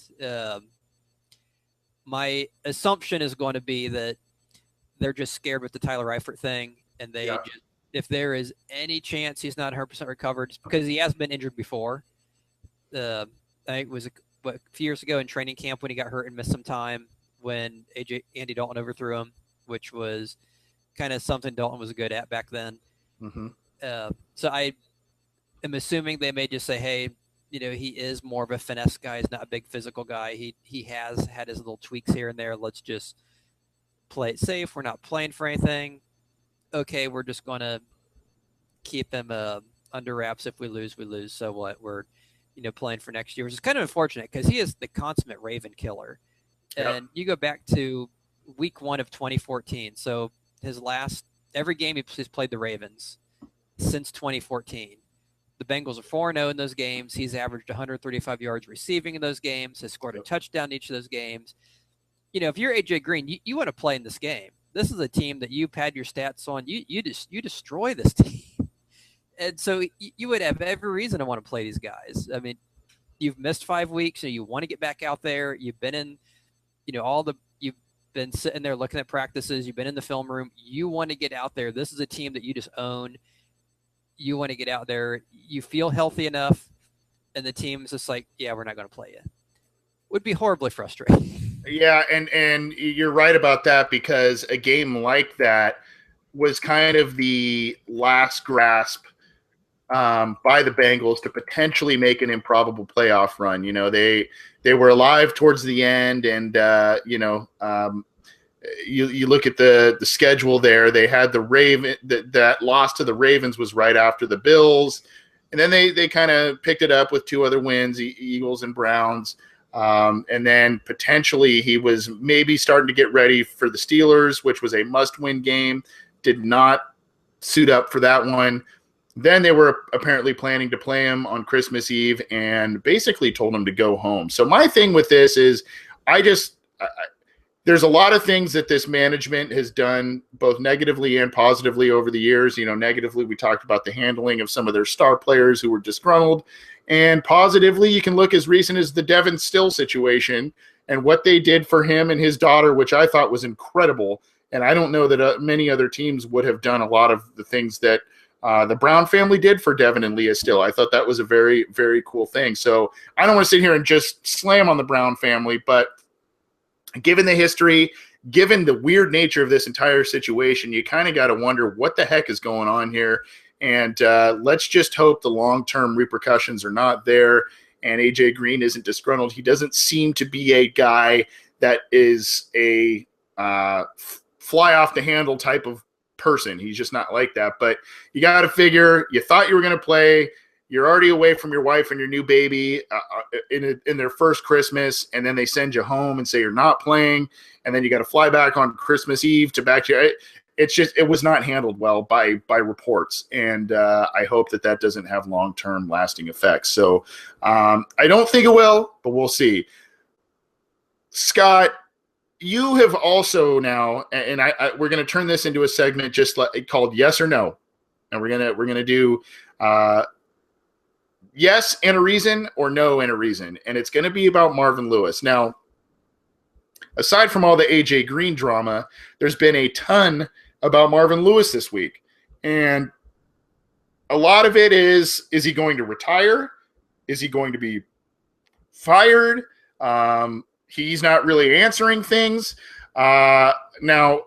My assumption is going to be that they're just scared with the Tyler Eifert thing, and they just, if there is any chance he's not 100% recovered, just because he has been injured before. I think it was a few years ago in training camp when he got hurt and missed some time. when Andy Dalton overthrew him, which was kind of something Dalton was good at back then. Mm-hmm. So I am assuming they may just say, hey, he is more of a finesse guy. He's not a big physical guy. He has had his little tweaks here and there. Let's just play it safe. We're not playing for anything. Okay, we're just going to keep him under wraps. If we lose, we lose. So what? We're playing for next year, which is kind of unfortunate because he is the consummate Raven killer. And you go back to week 1 of 2014. So every game he's played the Ravens since 2014. The Bengals are 4-0 in those games. He's averaged 135 yards receiving in those games, has scored a touchdown in each of those games. If you're AJ Green, you want to play in this game. This is a team that you pad your stats on. You destroy this team. And so you would have every reason to want to play these guys. I mean, you've missed 5 weeks, so you want to get back out there. You've been in, you've been sitting there looking at practices. You've been in the film room. You want to get out there. This is a team that you just own. You want to get out there. You feel healthy enough, and the team's just like, yeah, we're not going to play you. Would be horribly frustrating. Yeah, and you're right about that, because a game like that was kind of the last grasp by the Bengals to potentially make an improbable playoff run. They were alive towards the end, and you look at the schedule there. They had the Raven that loss to the Ravens was right after the Bills, and then they kind of picked it up with 2 other wins, Eagles and Browns. And then potentially he was maybe starting to get ready for the Steelers, which was a must-win game. Did not suit up for that one. Then they were apparently planning to play him on Christmas Eve and basically told him to go home. So my thing with this is there's a lot of things that this management has done both negatively and positively over the years. Negatively, we talked about the handling of some of their star players who were disgruntled. And positively, you can look as recent as the Devin Still situation and what they did for him and his daughter, which I thought was incredible. And I don't know that many other teams would have done a lot of the things that the Brown family did for Devin and Leah Still. I thought that was a very, very cool thing. So I don't want to sit here and just slam on the Brown family, but given the history, given the weird nature of this entire situation, you kind of got to wonder what the heck is going on here. And let's just hope the long-term repercussions are not there and AJ Green isn't disgruntled. He doesn't seem to be a guy that is a fly-off-the-handle type of person. He's just not like that. But you got to figure, you thought you were going to play. You're already away from your wife and your new baby in their first Christmas, and then they send you home and say you're not playing, and then you got to fly back on Christmas Eve to back to your – it was not handled well by reports, and I hope that doesn't have long-term lasting effects. So I don't think it will, but we'll see. Scott, you have also now, and we're going to turn this into a segment called Yes or No, and we're gonna do yes and a reason or no and a reason, and it's going to be about Marvin Lewis. Now, aside from all the AJ Green drama, there's been a ton about Marvin Lewis this week. And a lot of it is he going to retire? Is he going to be fired? He's not really answering things. Now,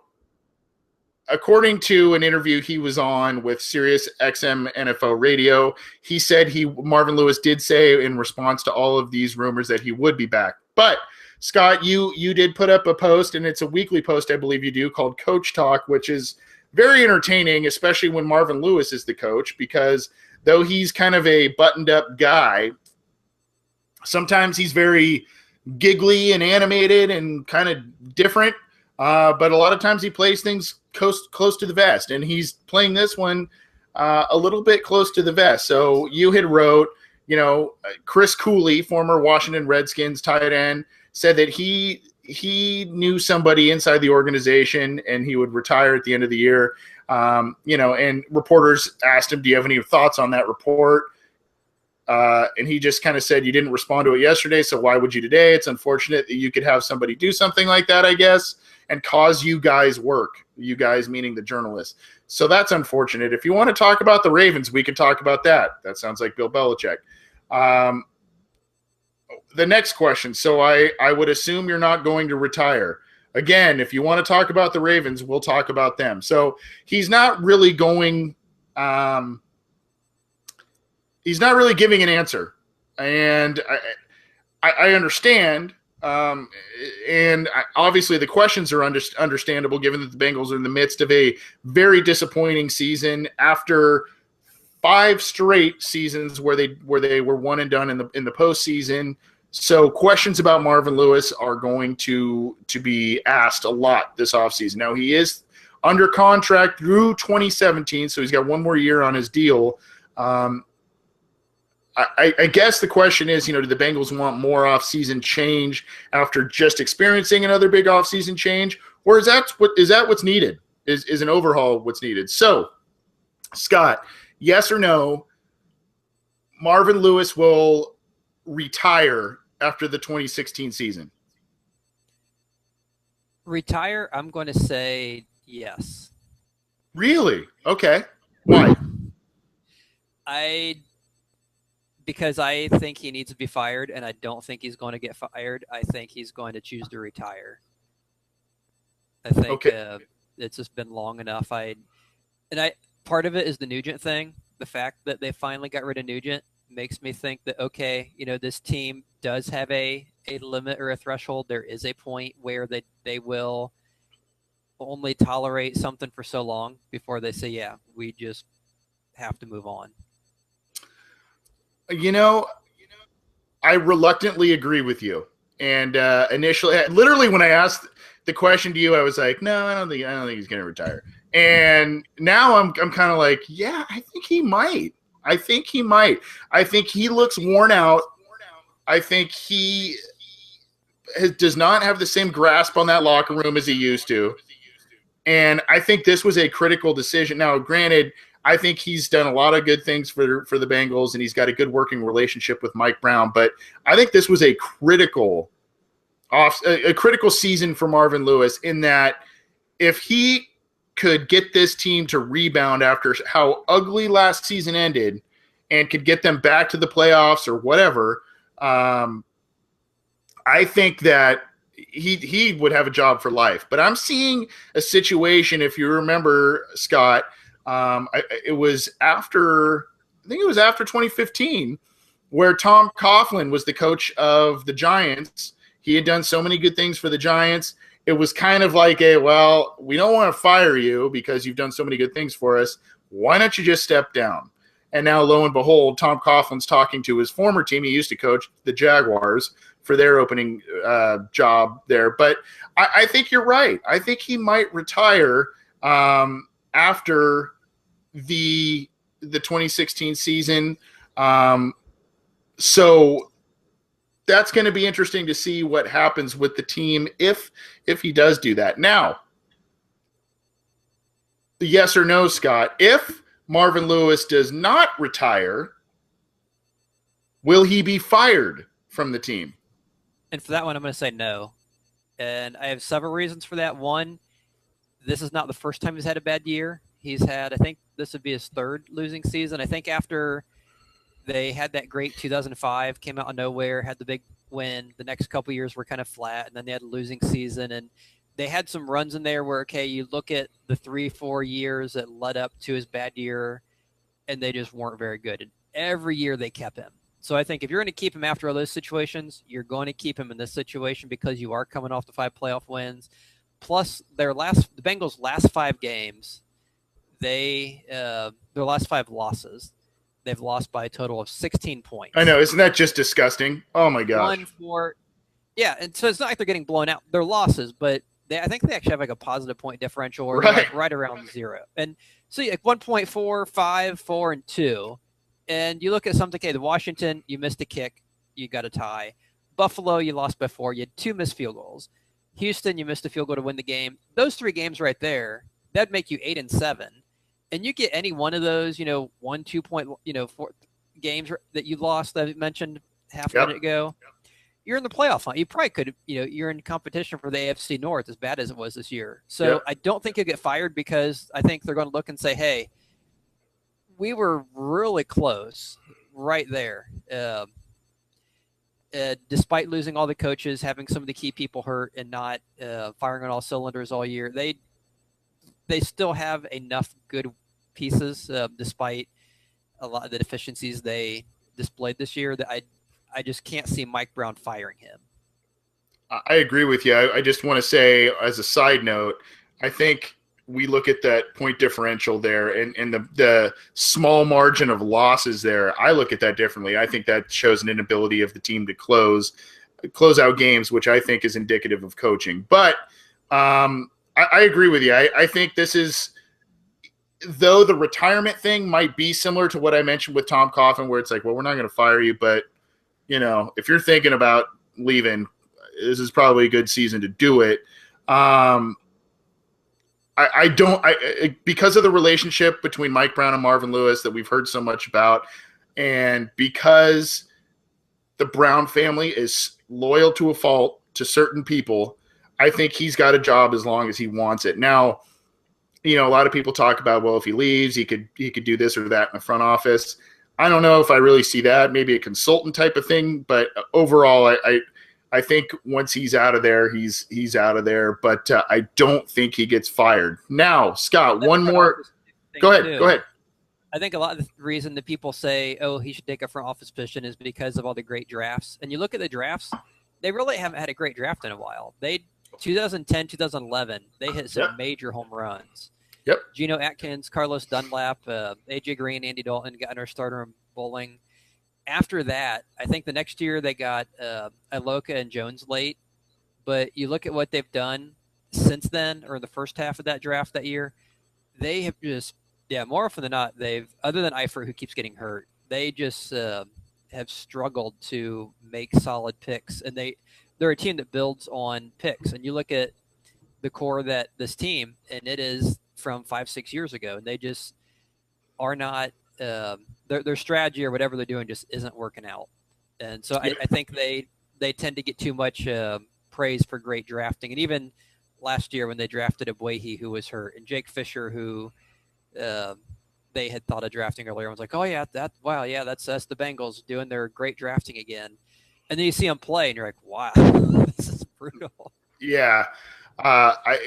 according to an interview he was on with Sirius XM NFL Radio, he said Marvin Lewis did say in response to all of these rumors that he would be back. But Scott, you did put up a post, and it's a weekly post, I believe you do, called Coach Talk, which is very entertaining, especially when Marvin Lewis is the coach, because though he's kind of a buttoned-up guy, sometimes he's very giggly and animated and kind of different, but a lot of times he plays things close to the vest, and he's playing this one a little bit close to the vest. So you had wrote, Chris Cooley, former Washington Redskins tight end, said that he knew somebody inside the organization and he would retire at the end of the year. And reporters asked him, do you have any thoughts on that report? And he just kind of said, you didn't respond to it yesterday, so why would you today? It's unfortunate that you could have somebody do something like that, I guess, and cause you guys work. You guys meaning the journalists. So that's unfortunate. If you want to talk about the Ravens, we can talk about that. That sounds like Bill Belichick. The next question. So I would assume you're not going to retire. Again, if you want to talk about the Ravens, we'll talk about them. So he's not really going. He's not really giving an answer, and I understand. And obviously, the questions are understandable, given that the Bengals are in the midst of a very disappointing season after 5 straight seasons where they were one and done in the postseason. So questions about Marvin Lewis are going to be asked a lot this offseason. Now, he is under contract through 2017, so he's got one more year on his deal. I guess the question is, do the Bengals want more offseason change after just experiencing another big offseason change, or is that what's needed? Is an overhaul what's needed? So, Scott, yes or no, Marvin Lewis will retire after the 2016 season? Retire? I'm going to say yes. Really? Okay. Why? Because I think he needs to be fired, and I don't think he's going to get fired. I think he's going to choose to retire. I think it's just been long enough. Part of it is the Nugent thing. The fact that they finally got rid of Nugent makes me think that, okay, this team does have a limit or a threshold. There is a point where they will only tolerate something for so long before they say, yeah, we just have to move on. I reluctantly agree with you. And initially, literally, when I asked the question to you, I was like, no, I don't think he's going to retire. And now I'm kind of like, yeah, I think he might. I think he looks worn out. I think he does not have the same grasp on that locker room as he used to. And I think this was a critical decision. Now, granted, I think he's done a lot of good things for the Bengals, and he's got a good working relationship with Mike Brown. But I think this was a critical season for Marvin Lewis, in that if he could get this team to rebound after how ugly last season ended and could get them back to the playoffs or whatever, I think that he would have a job for life. But I'm seeing a situation, if you remember, Scott, it was after 2015, where Tom Coughlin was the coach of the Giants. He had done so many good things for the Giants. It was kind of like we don't want to fire you because you've done so many good things for us. Why don't you just step down? And now, lo and behold, Tom Coughlin's talking to his former team. He used to coach the Jaguars for their opening job there. But I think you're right. I think he might retire after the 2016 season. So that's going to be interesting to see what happens with the team if he does do that. Now, yes or no, Scott, if Marvin Lewis does not retire, will he be fired from the team? And for that one, I'm going to say no. And I have several reasons for that. One, this is not the first time he's had a bad year. He's had, I think this would be his 3rd losing season. I think after they had that great 2005, came out of nowhere, had the big win. The next couple years were kind of flat, and then they had a losing season. And they had some runs in there where, okay, you look at the 3-4 years that led up to his bad year, and they just weren't very good. And every year they kept him. So I think if you're going to keep him after all those situations, you're going to keep him in this situation because you are coming off the 5 playoff wins. Plus, the Bengals' last 5 games, their last 5 losses, they've lost by a total of 16 points. I know. Isn't that just disgusting? Oh, my gosh. Yeah, and so it's not like they're getting blown out. They're losses, but I think they actually have like a positive point differential or right around 0. And so like 1.4, 5, 4, and 2. And you look at something, okay, the Washington, you missed a kick, you got a tie. Buffalo, you lost by 4, you had 2 missed field goals. Houston, you missed a field goal to win the game. Those 3 games right there, that'd make you 8-7. And you get any one of those, 1-2 point, 4 games that you lost that I mentioned half a minute ago. You're in the playoff hunt. You probably could, you're in competition for the AFC North as bad as it was this year. So I don't think he'll get fired because I think they're going to look and say, hey, we were really close right there. despite losing all the coaches, having some of the key people hurt, and not firing on all cylinders all year, they still have enough good pieces, despite a lot of the deficiencies they displayed this year, that I just can't see Mike Brown firing him. I agree with you. I just want to say, as a side note, I think we look at that point differential there and the small margin of losses there. I look at that differently. I think that shows an inability of the team to close out games, which I think is indicative of coaching. But I agree with you. I think this is, though the retirement thing might be similar to what I mentioned with Tom Coughlin, where it's like, well, we're not going to fire you, but if you're thinking about leaving, this is probably a good season to do it. I don't because of the relationship between Mike Brown and Marvin Lewis that we've heard so much about, and because the Brown family is loyal to a fault to certain people, I think he's got a job as long as he wants it. Now, a lot of people talk about, well, if he leaves, he could do this or that in the front office. I don't know if I really see that. Maybe a consultant type of thing, but overall, I think once he's out of there, he's out of there. But I don't think he gets fired. Now, Scott, one more. Go ahead. I think a lot of the reason that people say, oh, he should take a front office position is because of all the great drafts. And you look at the drafts, they really haven't had a great draft in a while. 2010, 2011, they hit some major home runs. Yep. Geno Atkins, Carlos Dunlap, A.J. Green, Andy Dalton got in our starter in bowling. After that, I think the next year they got Iloka and Jones late. But you look at what they've done since then, or in the first half of that draft that year, they have just, more often than not, other than Eifert, who keeps getting hurt, they just have struggled to make solid picks. And they're a team that builds on picks. And you look at the core that this team, and it is from 5-6 years ago, and they just are not their strategy or whatever they're doing just isn't working out. And so I think they tend to get too much praise for great drafting. And even last year when they drafted Abuehi, who was hurt, and Jake Fisher, who they had thought of drafting earlier, was like, oh yeah, that's the Bengals doing their great drafting again. And then you see them play, and you're like, wow, this is brutal. Yeah.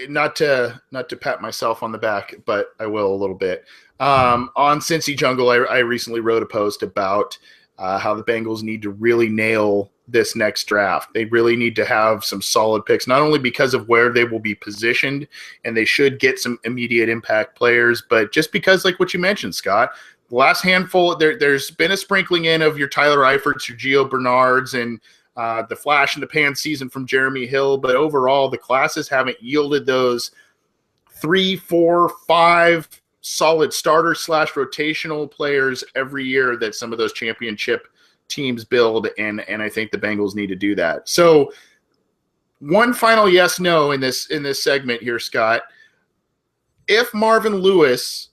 Not to pat myself on the back, but I will a little bit. On Cincy Jungle, I recently wrote a post about how the Bengals need to really nail this next draft. They really need to have some solid picks, not only because of where they will be positioned, and they should get some immediate impact players, but just because, like what you mentioned, Scott, the last handful, there's been a sprinkling in of your Tyler Eiferts, your Gio Bernards, and the flash in the pan season from Jeremy Hill, but overall the classes haven't yielded those 3, 4, 5 solid starter / rotational players every year that some of those championship teams build, and I think the Bengals need to do that. So one final yes/no in this segment here, Scott. If Marvin Lewis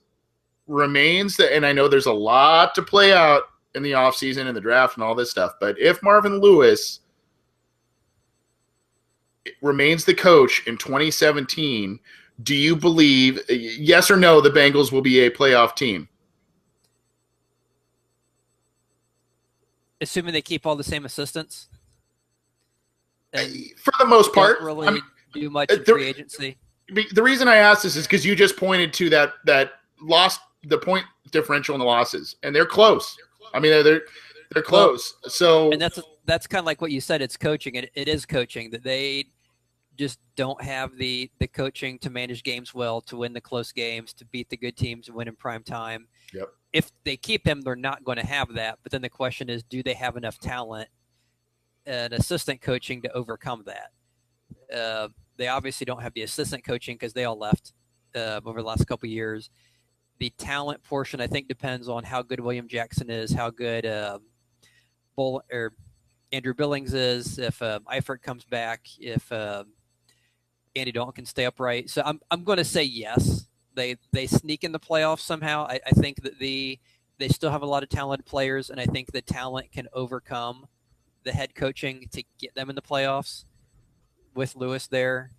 remains, and I know there's a lot to play out in the offseason and the draft and all this stuff, but if Marvin Lewis remains the coach in 2017, do you believe, yes or no, the Bengals will be a playoff team? Assuming they keep all the same assistants? For the most part. Don't really do much in free agency? The reason I asked this is because you just pointed to that loss, the point differential in the losses, and they're close. I mean, they're close. So, and that's kind of like what you said. It's coaching. It is coaching that they just don't have the coaching to manage games well, to win the close games, to beat the good teams and win in prime time. Yep. If they keep him, they're not going to have that. But then the question is, do they have enough talent and assistant coaching to overcome that? They obviously don't have the assistant coaching because they all left over the last couple of years. The talent portion, I think, depends on how good William Jackson is, how good Andrew Billings is, if Eifert comes back, if Andy Dalton can stay upright. So I'm going to say yes. They sneak in the playoffs somehow. I think that they still have a lot of talented players, and I think the talent can overcome the head coaching to get them in the playoffs with Lewis there.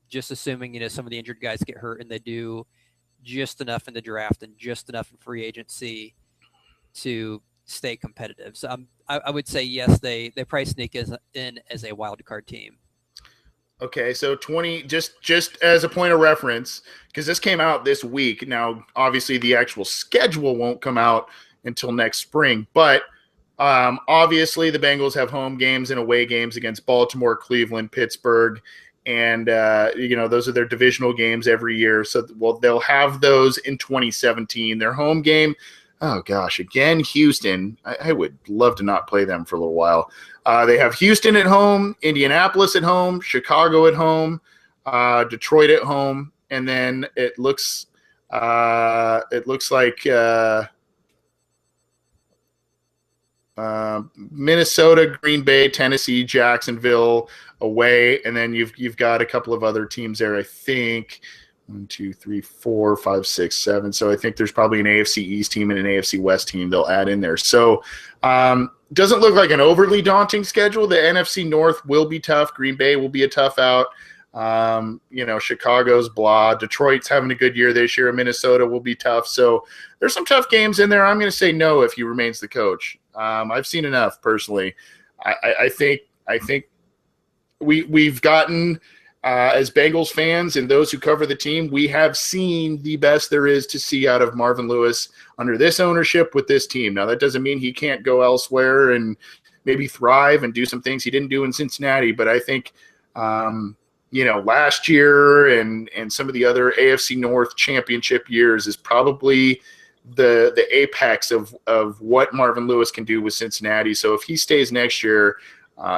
Just assuming some of the injured guys get hurt and they do just enough in the draft and just enough in free agency to stay competitive. So I would say yes. They probably sneak in as a wild card team. Okay, so 20, just as a point of reference, because this came out this week. Now, obviously, the actual schedule won't come out until next spring, but obviously, the Bengals have home games and away games against Baltimore, Cleveland, Pittsburgh, and those are their divisional games every year. So, they'll have those in 2017. Their home game, oh gosh, again, Houston. I would love to not play them for a little while. They have Houston at home, Indianapolis at home, Chicago at home, Detroit at home, and then it looks like Minnesota, Green Bay, Tennessee, Jacksonville away, and then you've got a couple of other teams there. I think 1, 2, 3, 4, 5, 6, 7. So I think there's probably an AFC East team and an AFC West team they'll add in there. So doesn't look like an overly daunting schedule. The NFC North will be tough. Green Bay will be a tough out. Chicago's blah. Detroit's having a good year this year. Minnesota will be tough. So there's some tough games in there. I'm going to say no if he remains the coach. I've seen enough personally. I think we've gotten as Bengals fans and those who cover the team, we have seen the best there is to see out of Marvin Lewis under this ownership with this team. Now, that doesn't mean he can't go elsewhere and maybe thrive and do some things he didn't do in Cincinnati. But I think, last year and some of the other AFC North championship years is probably the apex of what Marvin Lewis can do with Cincinnati. So if he stays next year,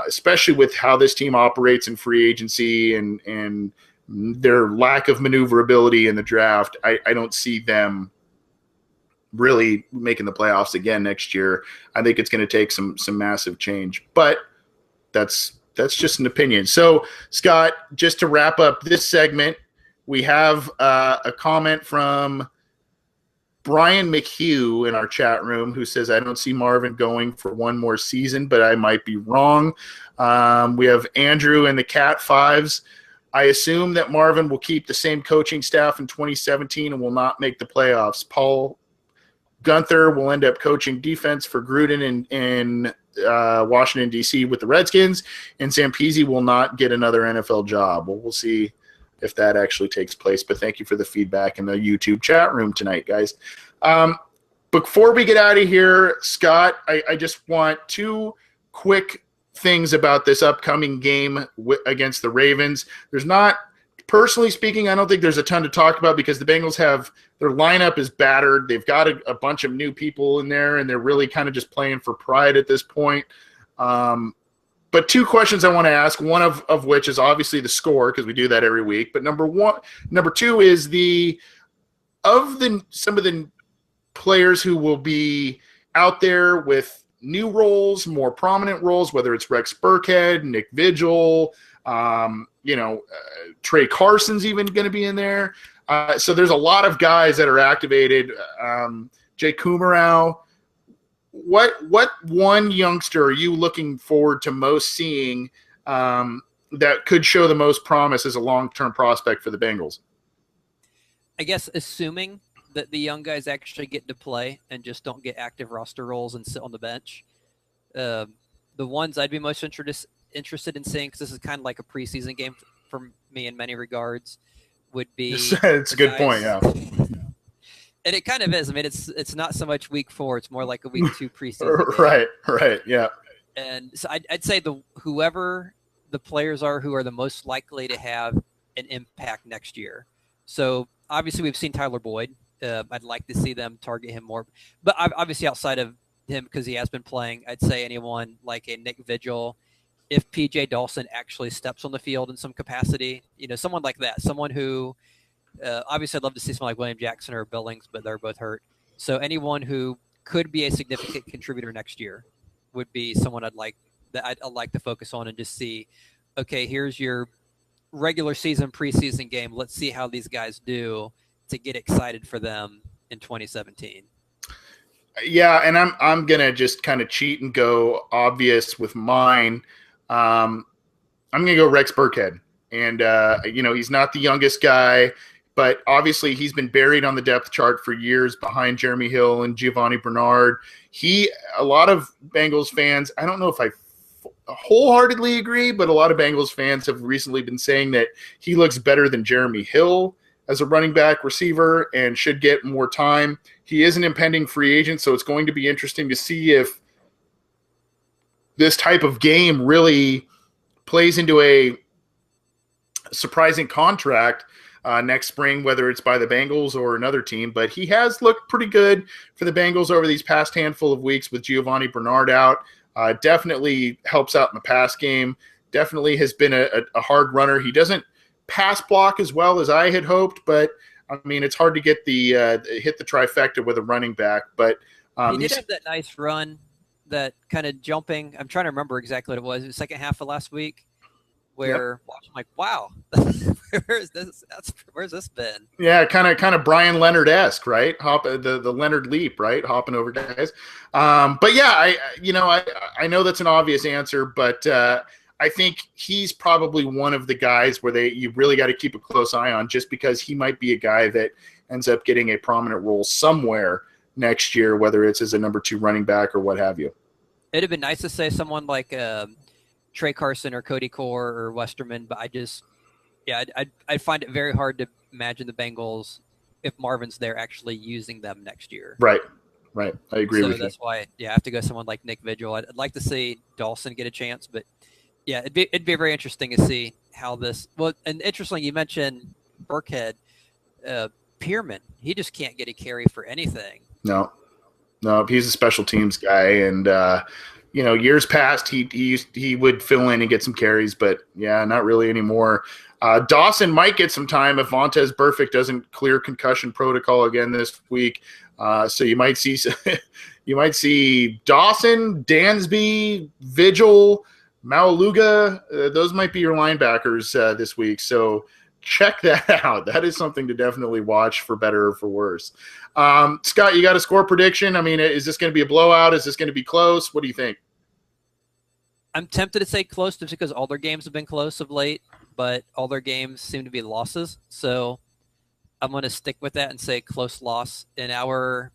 especially with how this team operates in free agency and their lack of maneuverability in the draft, I don't see them really making the playoffs again next year. I think it's going to take some massive change, but that's just an opinion. So, Scott, just to wrap up this segment, we have a comment from Brian McHugh in our chat room who says, I don't see Marvin going for one more season, but I might be wrong. We have Andrew in the Cat Fives. I assume that Marvin will keep the same coaching staff in 2017 and will not make the playoffs. Paul Gunther will end up coaching defense for Gruden in Washington, D.C. with the Redskins, and Zampese will not get another NFL job. Well, we'll see if that actually takes place. But thank you for the feedback in the YouTube chat room tonight, guys. Before we get out of here, Scott, I just want two quick things about this upcoming game against the Ravens. There's not, personally speaking, I don't think there's a ton to talk about because the Bengals have their lineup is battered. They've got a bunch of new people in there, and they're really kind of just playing for pride at this point. But two questions I want to ask, one of which is obviously the score, because we do that every week. But number two is some of the players who will be out there with new roles, more prominent roles, whether it's Rex Burkhead, Nick Vigil, Trey Carson's even going to be in there. So there's a lot of guys that are activated. Jay Kumarau. What one youngster are you looking forward to most seeing that could show the most promise as a long-term prospect for the Bengals? I guess assuming that the young guys actually get to play and just don't get active roster roles and sit on the bench. The ones I'd be most interested in seeing, because this is kind of like a preseason game for me in many regards, would be it's a good point, yeah. And it kind of is. I mean, it's not so much week 4; it's more like a week 2 preseason. Right, yeah. And so I'd say whoever the players are who are the most likely to have an impact next year. So obviously we've seen Tyler Boyd. I'd like to see them target him more, but obviously outside of him, because he has been playing, I'd say anyone like a Nick Vigil. If PJ Dawson actually steps on the field in some capacity, someone like that, someone who. Obviously, I'd love to see someone like William Jackson or Billings, but they're both hurt. So anyone who could be a significant contributor next year would be someone I'd like to focus on and just see, okay, here's your regular season, preseason game. Let's see how these guys do to get excited for them in 2017. Yeah, and I'm gonna just kind of cheat and go obvious with mine. I'm gonna go Rex Burkhead, and he's not the youngest guy. but obviously he's been buried on the depth chart for years behind Jeremy Hill and Giovanni Bernard. A lot of Bengals fans, I don't know if I wholeheartedly agree, but a lot of Bengals fans have recently been saying that he looks better than Jeremy Hill as a running back receiver and should get more time. He is an impending free agent, so it's going to be interesting to see if this type of game really plays into a surprising contract next spring, whether it's by the Bengals or another team. But he has looked pretty good for the Bengals over these past handful of weeks with Giovanni Bernard out. Definitely helps out in the pass game. Definitely has been a hard runner. He doesn't pass block as well as I had hoped, but I mean, it's hard to get hit the trifecta with a running back. But he did have that nice run, that kind of jumping. I'm trying to remember exactly what it was. The second half of last week, where I'm like, wow, where's this been? Yeah, kind of Brian Leonard-esque, right? The Leonard leap, right? Hopping over guys. But yeah, I know that's an obvious answer, but I think he's probably one of the guys where you really got to keep a close eye on, just because he might be a guy that ends up getting a prominent role somewhere next year, whether it's as a number 2 running back or what have you. It'd have been nice to say someone like Trey Carson or Cody Core or Westerman, but I'd find it very hard to imagine the Bengals, if Marvin's there, actually using them next year. Right. I agree with you. So that's why, I have to go someone like Nick Vigil. I'd like to see Dawson get a chance, but yeah, it'd be very interesting to see how this. Well, and interesting, you mentioned Burkhead, Pierman. He just can't get a carry for anything. No, he's a special teams guy, and years past he would fill in and get some carries, but yeah, not really anymore. Dawson might get some time if Vontaze Burfict doesn't clear concussion protocol again this week. So you might see Dawson, Dansby, Vigil, Maualuga. Those might be your linebackers this week. So check that out. That is something to definitely watch, for better or for worse. Scott, you got a score prediction? I mean, is this going to be a blowout? Is this going to be close? What do you think? I'm tempted to say close just because all their games have been close of late, but all their games seem to be losses. So I'm going to stick with that and say close loss. In our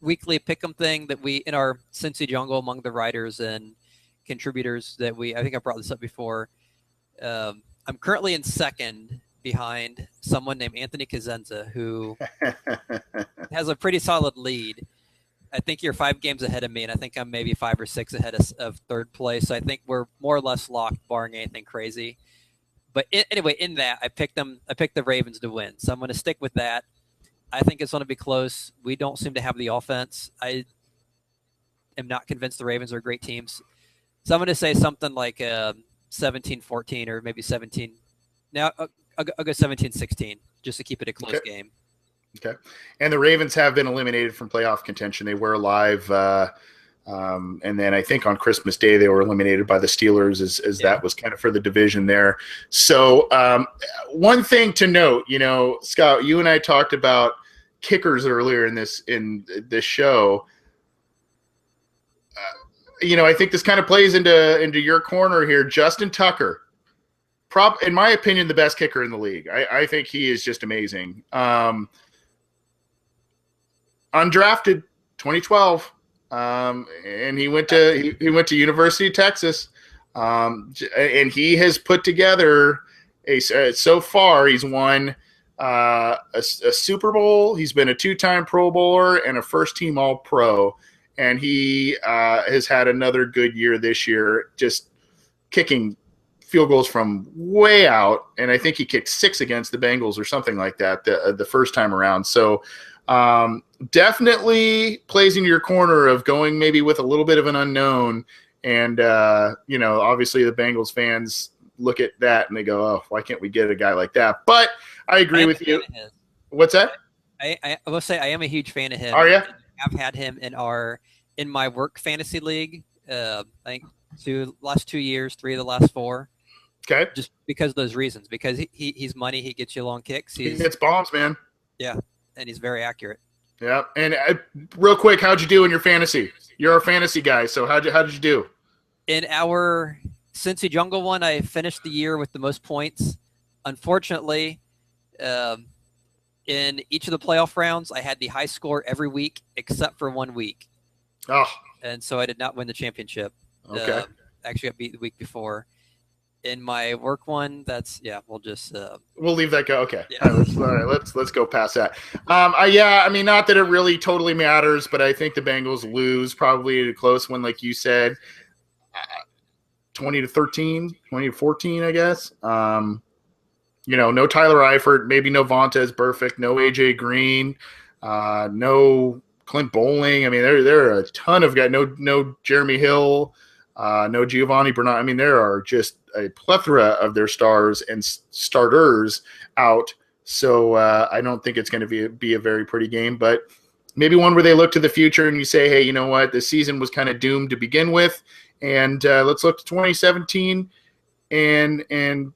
weekly pick'em thing that in our Cincy Jungle among the writers and contributors I think I brought this up before. I'm currently in second behind someone named Anthony Cosenza, who has a pretty solid lead. I think you're 5 games ahead of me, and I think I'm maybe 5 or 6 ahead of third place. So I think we're more or less locked, barring anything crazy. But anyway, in that, I picked the Ravens to win. So I'm going to stick with that. I think it's going to be close. We don't seem to have the offense. I am not convinced the Ravens are great teams. So I'm going to say something like 17-14 or maybe 17. Now, I'll go 17-16 just to keep it a close game. Okay. And the Ravens have been eliminated from playoff contention. They were alive. And then I think on Christmas Day, they were eliminated by the Steelers as that was kind of for the division there. So one thing to note, Scott, you and I talked about kickers earlier in this show. I think this kind of plays into your corner here. Justin Tucker, in my opinion, the best kicker in the league. I think he is just amazing. Undrafted, 2012, and he went to University of Texas, and he has put together so far he's won a Super Bowl. He's been a 2-time Pro Bowler and a first-team All-Pro. And he has had another good year this year, just kicking field goals from way out. And I think he kicked 6 against the Bengals or something like that the first time around. So definitely plays into your corner of going maybe with a little bit of an unknown. And, obviously the Bengals fans look at that and they go, oh, why can't we get a guy like that? But I agree with you. What's that? I will say I am a huge fan of him. Are you? I've had him in my work fantasy league. I think last 2 years, 3 of the last 4. Okay. Just because of those reasons. Because he's money, he gets you long kicks. He hits bombs, man. Yeah, and he's very accurate. Yeah. And real quick, how'd you do in your fantasy? You're a fantasy guy, so how did you do? In our Cincy Jungle one, I finished the year with the most points. Unfortunately, In each of the playoff rounds, I had the high score every week except for 1 week. Oh, and so I did not win the championship. okay. Actually, got beat the week before. In my work one, we'll just we'll leave that go. Okay. Yeah. All right, let's go past that. I mean, not that it really totally matters, but I think the Bengals lose probably a close one, like you said, 20-13, 20-14, I guess. No Tyler Eifert, maybe no Vontaze Burfict, no AJ Green, no Clint Bowling. I mean, there are a ton of guys. No Jeremy Hill, no Giovanni Bernard. I mean, there are just a plethora of their stars and starters out. So I don't think it's going to be a very pretty game, but maybe one where they look to the future and you say, hey, you know what? The season was kind of doomed to begin with, and let's look to 2017 and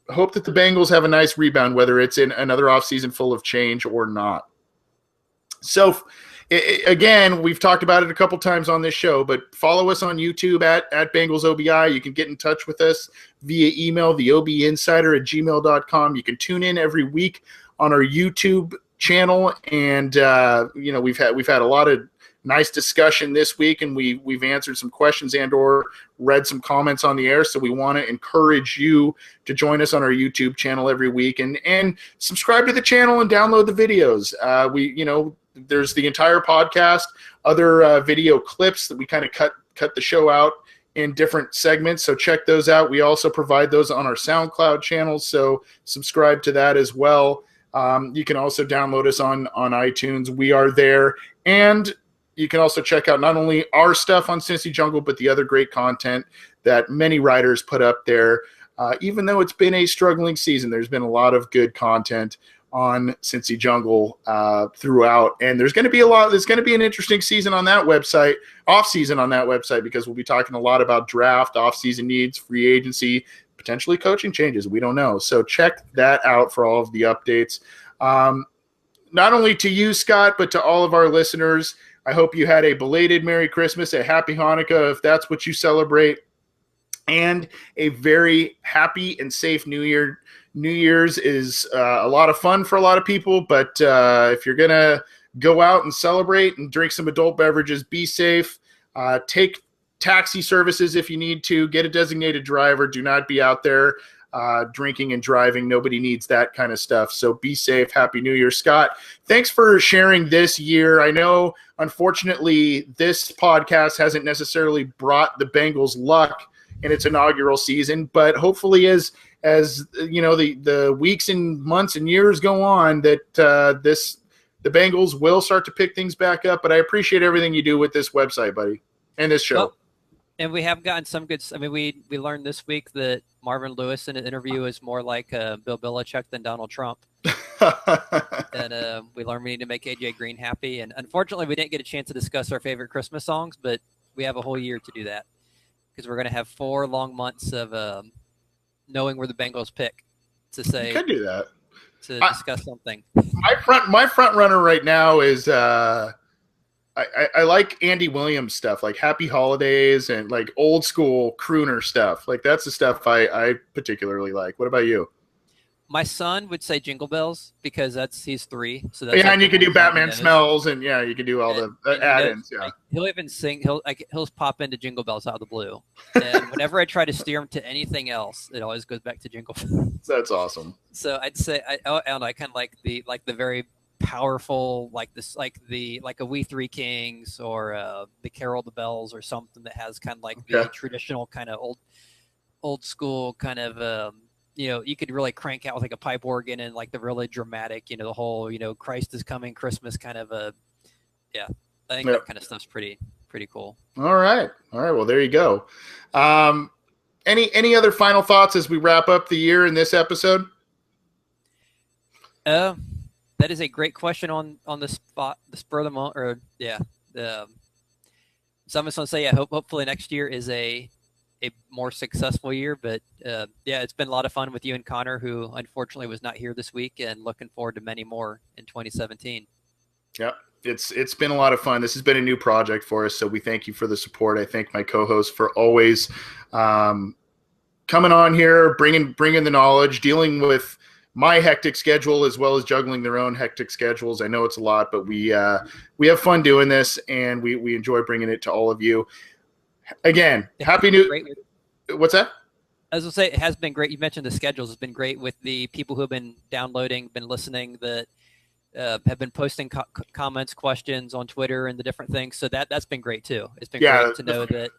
hope that the Bengals have a nice rebound, whether it's in another offseason full of change or not. So, again, we've talked about it a couple times on this show, but follow us on YouTube at BengalsOBI. You can get in touch with us via email, theobinsider@gmail.com. You can tune in every week on our YouTube channel, and we've had a lot of nice discussion this week, and we've answered some questions and or read some comments on the air. So we want to encourage you to join us on our YouTube channel every week and subscribe to the channel and download the videos. There's the entire podcast, other video clips that we kind of cut the show out in different segments. So check those out. We also provide those on our SoundCloud channels. So subscribe to that as well. You can also download us on iTunes. We are there. And you can also check out not only our stuff on Cincy Jungle, but the other great content that many writers put up there. Even though it's been a struggling season, there's been a lot of good content on Cincy Jungle throughout. And there's going to be an interesting season on that website, off season on that website, because we'll be talking a lot about draft, off season needs, free agency, potentially coaching changes. We don't know. So check that out for all of the updates. Not only to you, Scott, but to all of our listeners. I hope you had a belated Merry Christmas, a Happy Hanukkah, if that's what you celebrate, and a very happy and safe New Year. New Year's is a lot of fun for a lot of people, but if you're going to go out and celebrate and drink some adult beverages, be safe. Take taxi services if you need to. Get a designated driver. Do not be out there drinking and driving. Nobody needs that kind of stuff. So be safe. Happy New Year. Scott, thanks for sharing this year. I know, unfortunately, this podcast hasn't necessarily brought the Bengals luck in its inaugural season, but hopefully as the weeks and months and years go on, that the Bengals will start to pick things back up. But I appreciate everything you do with this website, buddy, and this show. Well, and we have gotten some good. I mean, we learned this week that Marvin Lewis in an interview is more like Bill Belichick than Donald Trump. And we learned we need to make AJ Green happy. And unfortunately, we didn't get a chance to discuss our favorite Christmas songs, but we have a whole year to do that because we're going to have 4 long months of knowing where the Bengals pick to say. You could do that. To discuss something. My front runner right now is I like Andy Williams stuff, like Happy Holidays and like old school crooner stuff. Like that's the stuff I particularly like. What about you? My son would say Jingle Bells because he's 3. So that's and you can do Batman Smells, and you can do all the add-ins. Yeah, he'll even sing. He'll pop into Jingle Bells out of the blue. And whenever I try to steer him to anything else, it always goes back to Jingle Bells. That's awesome. So I'd say I don't know. I kind of like the very powerful, like a We Three Kings or the Carol the Bells or something that has kind of like the traditional kind of old school kind of. You could really crank out with like a pipe organ and like the really dramatic, the whole, Christ is coming, Christmas kind of I think that kind of stuff's pretty cool. All right. Well, there you go. Any other final thoughts as we wrap up the year in this episode? That is a great question on the spot, the spur of the moment, so I'm just going to say, hopefully next year is a more successful year, but it's been a lot of fun with you and Connor, who unfortunately was not here this week, and looking forward to many more in 2017. Yeah, it's been a lot of fun. This has been a new project for us, so we thank you for the support. I thank my co-hosts for always coming on here, bringing the knowledge, dealing with my hectic schedule as well as juggling their own hectic schedules. I know it's a lot, but we have fun doing this, and we enjoy bringing it to all of you. Again, happy new. What's that? As I say, it has been great. You mentioned the schedules. It's been great with the people who have been downloading, been listening, that have been posting comments, questions on Twitter and the different things. So that's been great too. It's been great to know that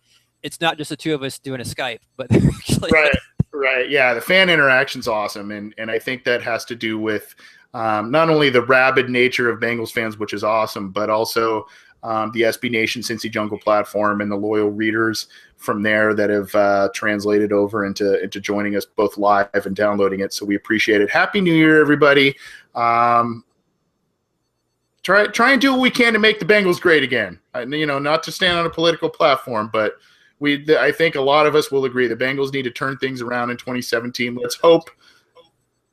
it's not just the two of us doing a Skype, but they're actually right. Yeah, the fan interaction's awesome, and I think that has to do with not only the rabid nature of Bengals fans, which is awesome, but also the SB Nation Cincy Jungle platform and the loyal readers from there that have translated over into joining us both live and downloading it. So we appreciate it. Happy New Year, everybody. Try and do what we can to make the Bengals great again. Not to stand on a political platform, but I think a lot of us will agree the Bengals need to turn things around in 2017. Let's hope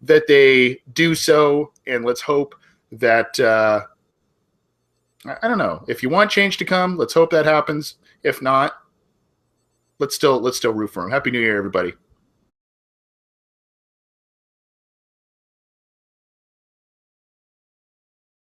that they do so, and let's hope that I don't know, if you want change to come, let's hope that happens. If not, let's still root for them. Happy New Year, everybody.